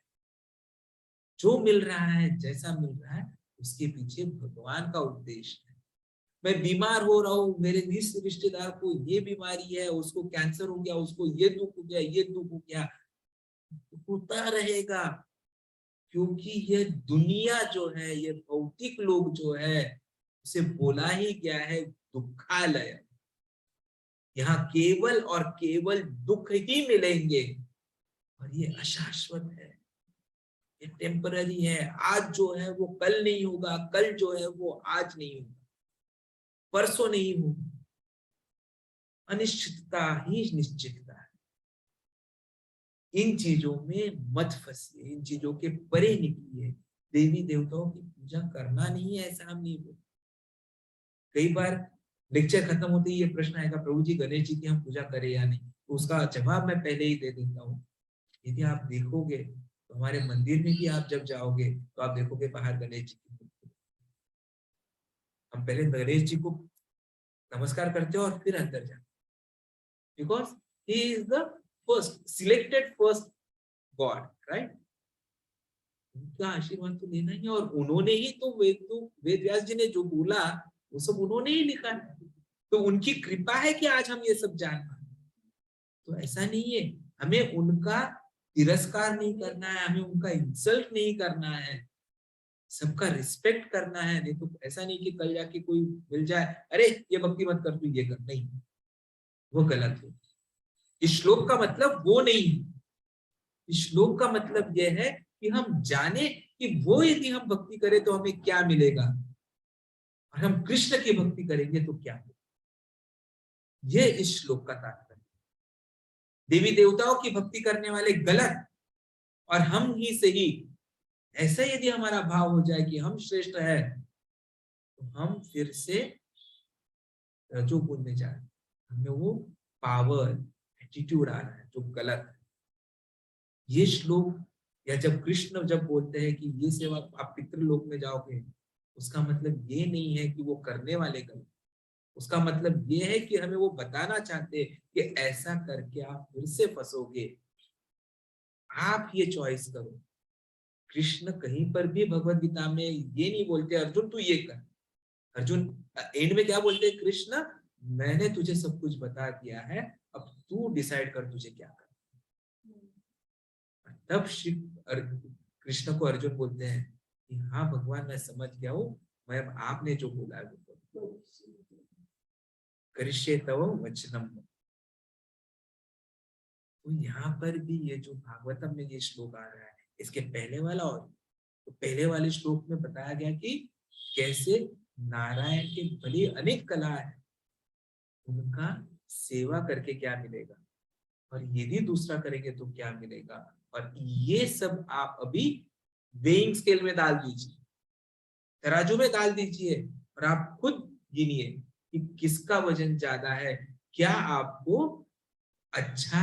जो मिल रहा है, जैसा मिल रहा है, उसके पीछे भगवान का उद्देश्य है। मैं बीमार हो रहा हूँ, मेरे रिश्तेदार को ये बीमारी है, उसको कैंसर हो गया, उसको ये दुख हो गया, ये दुख हो गया, होता रहेगा, क्योंकि ये दुनिया जो है, ये भौतिक लोग जो है, उसे बोला ही गया है दुखालय। यहाँ केवल और केवल दुख ही मिलेंगे, और ये अशाश्वत है, ये टेम्पररी है। आज जो है वो कल नहीं होगा, कल जो है वो आज नहीं होगा, परसों नहीं होगा। अनिश्चितता ही निश्चितता है। इन चीजों में मत फंसिए, इन चीजों के परे निकलिए। देवी देवताओं की पूजा करना नहीं है ऐसा हम नहीं बोलते। कई बार लेक्चर खत्म होते ही ये प्रश्न आएगा, प्रभु जी गणेश जी की हम पूजा करें या नहीं, तो उसका जवाब मैं पहले ही दे देता हूँ। यदि आप देखोगे तो हमारे मंदिर में भी आप जब जाओगे तो आप देखोगे बाहर गणेश जी की मूर्ति। हम पहले गणेश जी को नमस्कार करते हो और फिर अंदर जाते, because he is the first selected first God, right. उनका आशीर्वाद तो लेना ही है, और उन्होंने ही तो वेद व्यास जी ने जो बोला वो सब उन्होंने ही लिखा है, तो उनकी कृपा है कि आज हम ये सब जान पाए। तो ऐसा नहीं है, हमें उनका तिरस्कार नहीं करना है, हमें उनका इंसल्ट नहीं करना है, सबका रिस्पेक्ट करना है। नहीं तो ऐसा नहीं कि कल जाके कोई मिल जाए, अरे ये भक्ति मत कर, तू ये कर, नहीं, वो गलत है। इस श्लोक का मतलब वो नहीं है। इस श्लोक का मतलब यह है कि हम जाने कि वो यदि हम भक्ति करें तो हमें क्या मिलेगा, और हम कृष्ण की भक्ति करेंगे तो क्या होगा। यह इस श्लोक का तात्पर्य। देवी देवताओं की भक्ति करने वाले गलत, और हम ही सही, ऐसा यदि हमारा भाव हो जाए कि हम श्रेष्ठ है, तो हम फिर से रजोगुण में जा रहे हैं, हमें वो पावर एटीट्यूड आ रहा है जो गलत है। ये श्लोक, या जब कृष्ण जब बोलते हैं कि ये सेवा आप पितृलोक में जाओगे, उसका मतलब ये नहीं है कि वो करने वाले गलत, उसका मतलब ये है कि हमें वो बताना चाहते हैं कि ऐसा करके आप फिर से फंसोगे, आप ये चॉइस करो। कृष्ण कहीं पर भी भगवत गीता में ये नहीं बोलते अर्जुन तू ये कर। अर्जुन एंड में क्या बोलते हैं कृष्ण, मैंने तुझे सब कुछ बता दिया है, अब तू डिसाइड कर तुझे क्या करना। तब श्री कृष्ण को अर्जुन बोलते हैं कि हाँ भगवान, मैं समझ गया हूँ, मैं अब आपने जो बोला है वो करिष्ये तव वचनम। तो यहाँ पर भी ये जो भागवतम में ये श्लोक आ रहा है, इसके पहले वाला और तो पहले वाले श्लोक में बताया गया कि कैसे नारायण के भले अनेक कला है, उनका सेवा करके क्या मिलेगा, और यदि दूसरा करेंगे तो क्या मिलेगा। और ये सब आप अभी वेइंग स्केल में डाल दीजिए, तराजू में डाल दीजिए, और आप खुद गिनिए कि किसका वजन ज्यादा है, क्या आपको अच्छा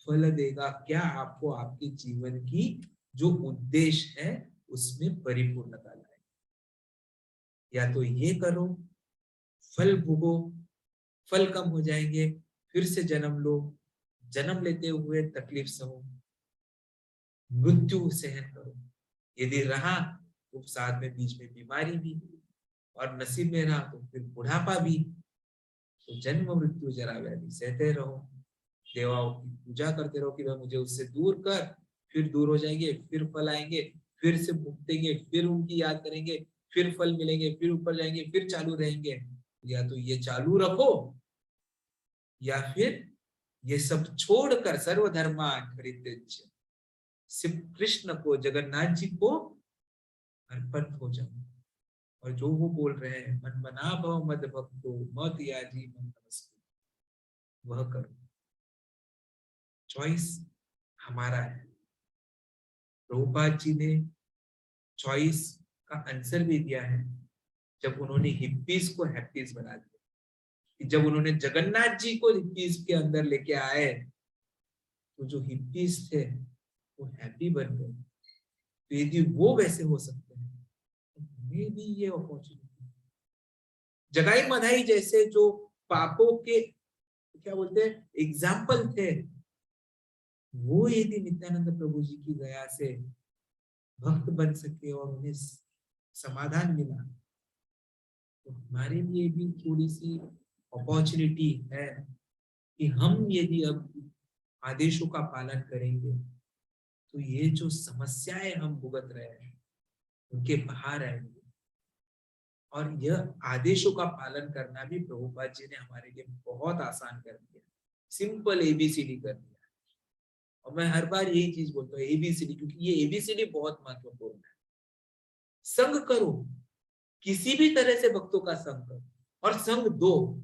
फल देगा, क्या आपको आपके जीवन की जो उद्देश्य है उसमें परिपूर्णता लाएगा। या तो ये करो, फल भोगो, फल कम हो जाएंगे, फिर से जन्म लो, जन्म लेते हुए तकलीफ सहो, मृत्यु सहन करो, यदि रहा तो साथ में बीच में बीमारी भी, और नसीब में रहा तो फिर बुढ़ापा भी, तो जन्म मृत्यु जरा व्याधि सहते रहो, देवाओं की पूजा करते रहो कि वह मुझे उससे दूर कर, फिर दूर हो जाएंगे, फिर फल आएंगे, फिर से भुगतेंगे, फिर उनकी याद करेंगे, फिर फल मिलेंगे, फिर ऊपर जाएंगे, फिर चालू रहेंगे। या तो ये चालू रखो, या फिर ये सब छोड़कर सर्वधर्मान परित्यज्य सिर्फ कृष्ण को, जगन्नाथ जी को अर्पण हो जाओ, और जो वो बोल रहे हैं, मन मना भव मद भक्तो मत याजी मन नमस्ते, वह करो। चॉइस हमारा है। प्रभुपाद जी ने चॉइस का आंसर भी दिया है, जब उन्होंने हिप्पीज को हैप्पीज बना दिया। जब उन्होंने जगन्नाथ जी को हिप्पीज के अंदर लेके आए, तो जो हिप्पीज थे वो हैप्पी बन गए। तो यदि वो वैसे हो सकते हैं तो हमें भी ये अपॉर्चुनिटी। जगाई मधाई जैसे जो पापों के क्या बोलते हैं एग्जाम्पल थे, वो यदि नित्यानंद प्रभु जी की दया से भक्त बन सके और उन्हें समाधान मिला, तो हमारे लिए भी थोड़ी सी अपॉर्चुनिटी है कि हम यदि अब आदेशों का पालन करेंगे तो ये जो समस्याएं हम भुगत रहे हैं उनके बाहर आएंगे। और यह आदेशों का पालन करना भी प्रभुपाद जी ने हमारे लिए बहुत आसान कर दिया, सिंपल एबीसीडी कर दिया। और मैं हर बार यही चीज बोलता हूँ, एबीसीडी, क्योंकि ये एबीसीडी बहुत महत्वपूर्ण है। संग करो, किसी भी तरह से भक्तों का संग करो, और संग दो।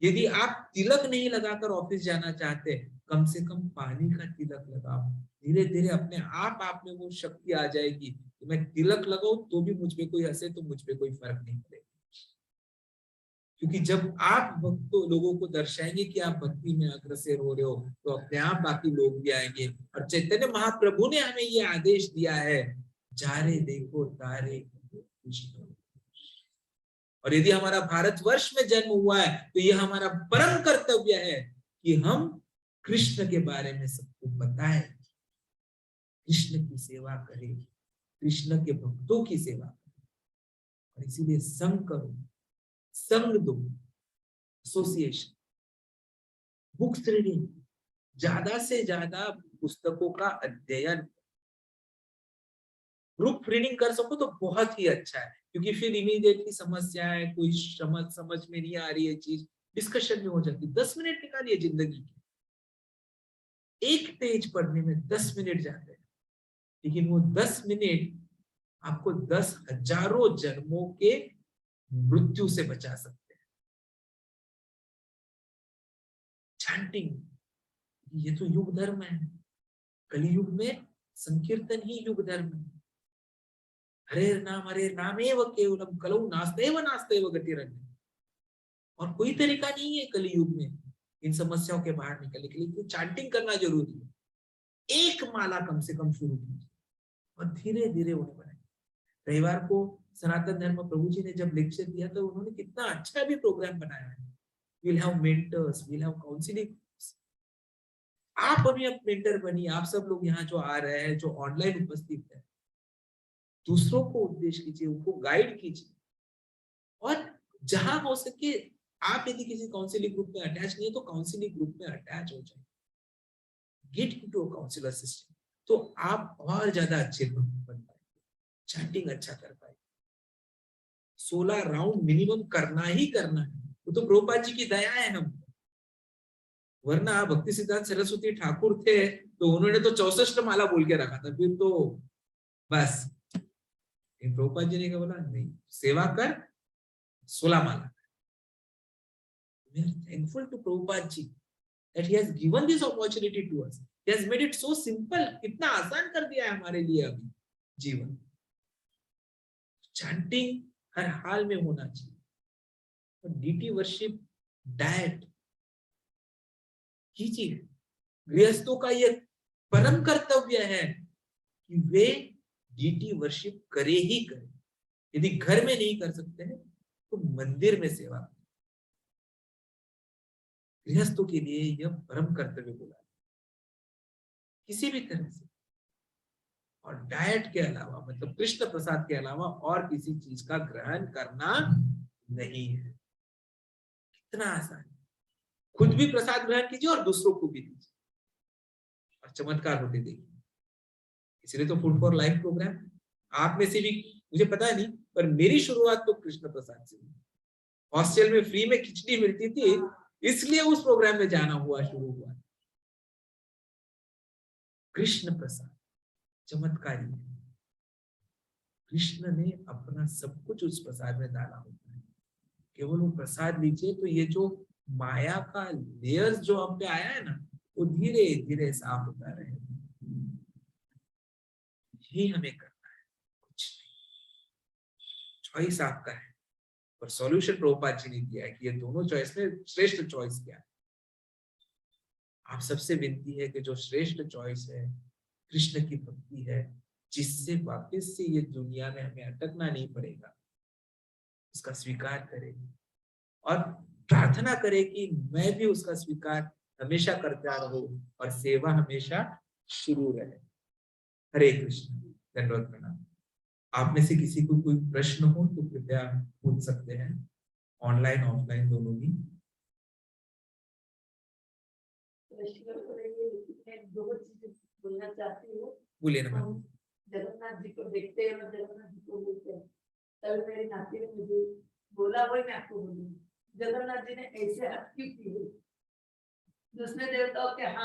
यदि आप तिलक नहीं लगाकर ऑफिस जाना चाहते, कम से कम पानी का तिलक लगाओ। धीरे धीरे अपने आप में वो शक्ति आ जाएगी कि मैं तिलक लगाऊं तो भी मुझ पे कोई हंसे तो मुझ पे कोई फर्क नहीं पड़ेगा। क्योंकि जब आप भक्तों लोगों को दर्शाएंगे कि आप भक्ति में अग्रसर हो रहे हो, तो अपने आप बाकी लोग भी आएंगे। और चैतन्य महाप्रभु ने हमें ये आदेश दिया है, जारे देखो तारे कृष्ण। और यदि हमारा भारतवर्ष में जन्म हुआ है तो यह हमारा परम कर्तव्य है कि हम कृष्ण के बारे में सबको बताएं, कृष्ण की सेवा करें, कृष्ण के भक्तों की सेवा करें। और इसीलिए संग करो, संग दो, एसोसिएशन, बुक्स रीडिंग, ज्यादा से ज्यादा पुस्तकों का अध्ययन। ग्रुप रीडिंग कर सको तो बहुत ही अच्छा है, क्योंकि फिर इमीडिएटली समस्या है, कोई समझ में नहीं आ रही है चीज, डिस्कशन में हो जाती। 10 मिनट निकालिए जिंदगी के, एक पेज पढ़ने में 10 मिनट जाते हैं, लेकिन वो 10 मिनट आपको 10,000 जन्मों के मृत्यु से बचा सकते हैं। चैंटिंग, ये तो युग धर्म है। कलियुग में संकीर्तन ही युग धर्म है। हरे नाम एव केवलम कलौ नास्तेव नास्तेव गतिरन्य। और कोई तरीका नहीं है कलियुग में इन समस्याओं के बाहर निकलने के लिए, तो चैंटिंग करना जरूरी है। एक माला कम से कम शुरू कीजिए और धीरे धीरे उन्हें बढ़ाइए। रविवार को सनातन धर्म प्रभु जी ने जब लेक्चर दिया तो उन्होंने कितना अच्छा भी प्रोग्राम बनाया है। We'll have mentors, we'll have counseling. आप अभी अब मेंटर बनिए। आप सब लोग यहाँ जो आ रहे हैं, जो ऑनलाइन उपस्थित है, दूसरों को उपदेश कीजिए, उनको गाइड कीजिए, और जहां हो सके आप यदि किसी काउंसिलिंग ग्रुप में अटैच नहीं है तो काउंसिलिंग ग्रुप में अटैच हो जाए, get into a counsellor system, तो आप और ज्यादा अच्छे बन पाएंगे, चैटिंग अच्छा कर पाएंगे। 16 राउंड मिनिमम करना ही करना है, वो तो प्रभुपाद जी की दया है हम, वरना भक्ति सिद्धांत सरस्वती ठाकुर थे तो उन्होंने तो 64 माला बोल के रखा था, फिर तो बस प्रभुपाद जी ने क्या बोला, नहीं सेवा कर 16 माला। We are thankful to Prabhupada ji that he has given this opportunity to us. He has made it so simple. कितना आसान कर दिया है हमारे लिए अभी जीवन। चैंटिंग हर हाल में होना चाहिए, और डीटी वर्शिप डाइट कीजिए। गृहस्थों का यह परम कर्तव्य है कि वे डीटी वर्शिप करे ही करे। यदि घर में नहीं कर सकते हैं तो मंदिर में सेवा करें। गृहस्थों के लिए यह परम कर्तव्य बोला किसी भी तरह से। और डाइट के अलावा, मतलब कृष्ण प्रसाद के अलावा और किसी चीज का ग्रहण करना नहीं है। कितना आसान है। खुद भी प्रसाद ग्रहण कीजिए और दूसरों को भी दीजिए, और चमत्कार होते देखिए। इसलिए तो फूड फॉर लाइफ प्रोग्राम, आप में से भी, मुझे पता नहीं, पर मेरी शुरुआत तो कृष्ण प्रसाद से हुई। हॉस्टल में फ्री में खिचड़ी मिलती थी, इसलिए उस प्रोग्राम में जाना शुरू हुआ। कृष्ण प्रसाद चमत्कारी है। कृष्ण ने अपना सब कुछ उस प्रसाद में डाला होता है। केवल वो प्रसाद लीजिए तो ये जो माया का लेयर्स जो हम पे आया है ना, वो धीरे धीरे साफ होता रहेगा। यही हमें करना है, कुछ नहीं। चॉइस आपका है, पर सॉल्यूशन प्रभुपाद जी ने दिया है कि ये दोनों चॉइस में श्रेष्ठ चॉइस क्या है। आप सबसे विनती है कि जो श्रेष्ठ चॉइस है कृष्ण की भक्ति है, जिससे वापस से ये दुनिया में हमें अटकना नहीं पड़ेगा, उसका स्वीकार करें और प्रार्थना करें कि मैं भी उसका स्वीकार हमेशा करता रहूं और सेवा हमेशा शुरू रहे। हरे कृष्ण। धन्यवाद प्रणाम। आप में से किसी को कोई प्रश्न हो तो कृपया पूछ सकते हैं, ऑनलाइन ऑफलाइन दोनों भी। दो चीजें बोलना चाहती हूँ। बोलिए ना मैम। जगन्नाथ जी को देखते हैं और जगन्नाथ जी को बोलते हैं। कल मेरी नाती ने मुझे बोला, वही मैं आपको बोलूँ, जगन्नाथ जी ने ऐसे हाथ क्यों किए? दूसरे देवताओं के हाथ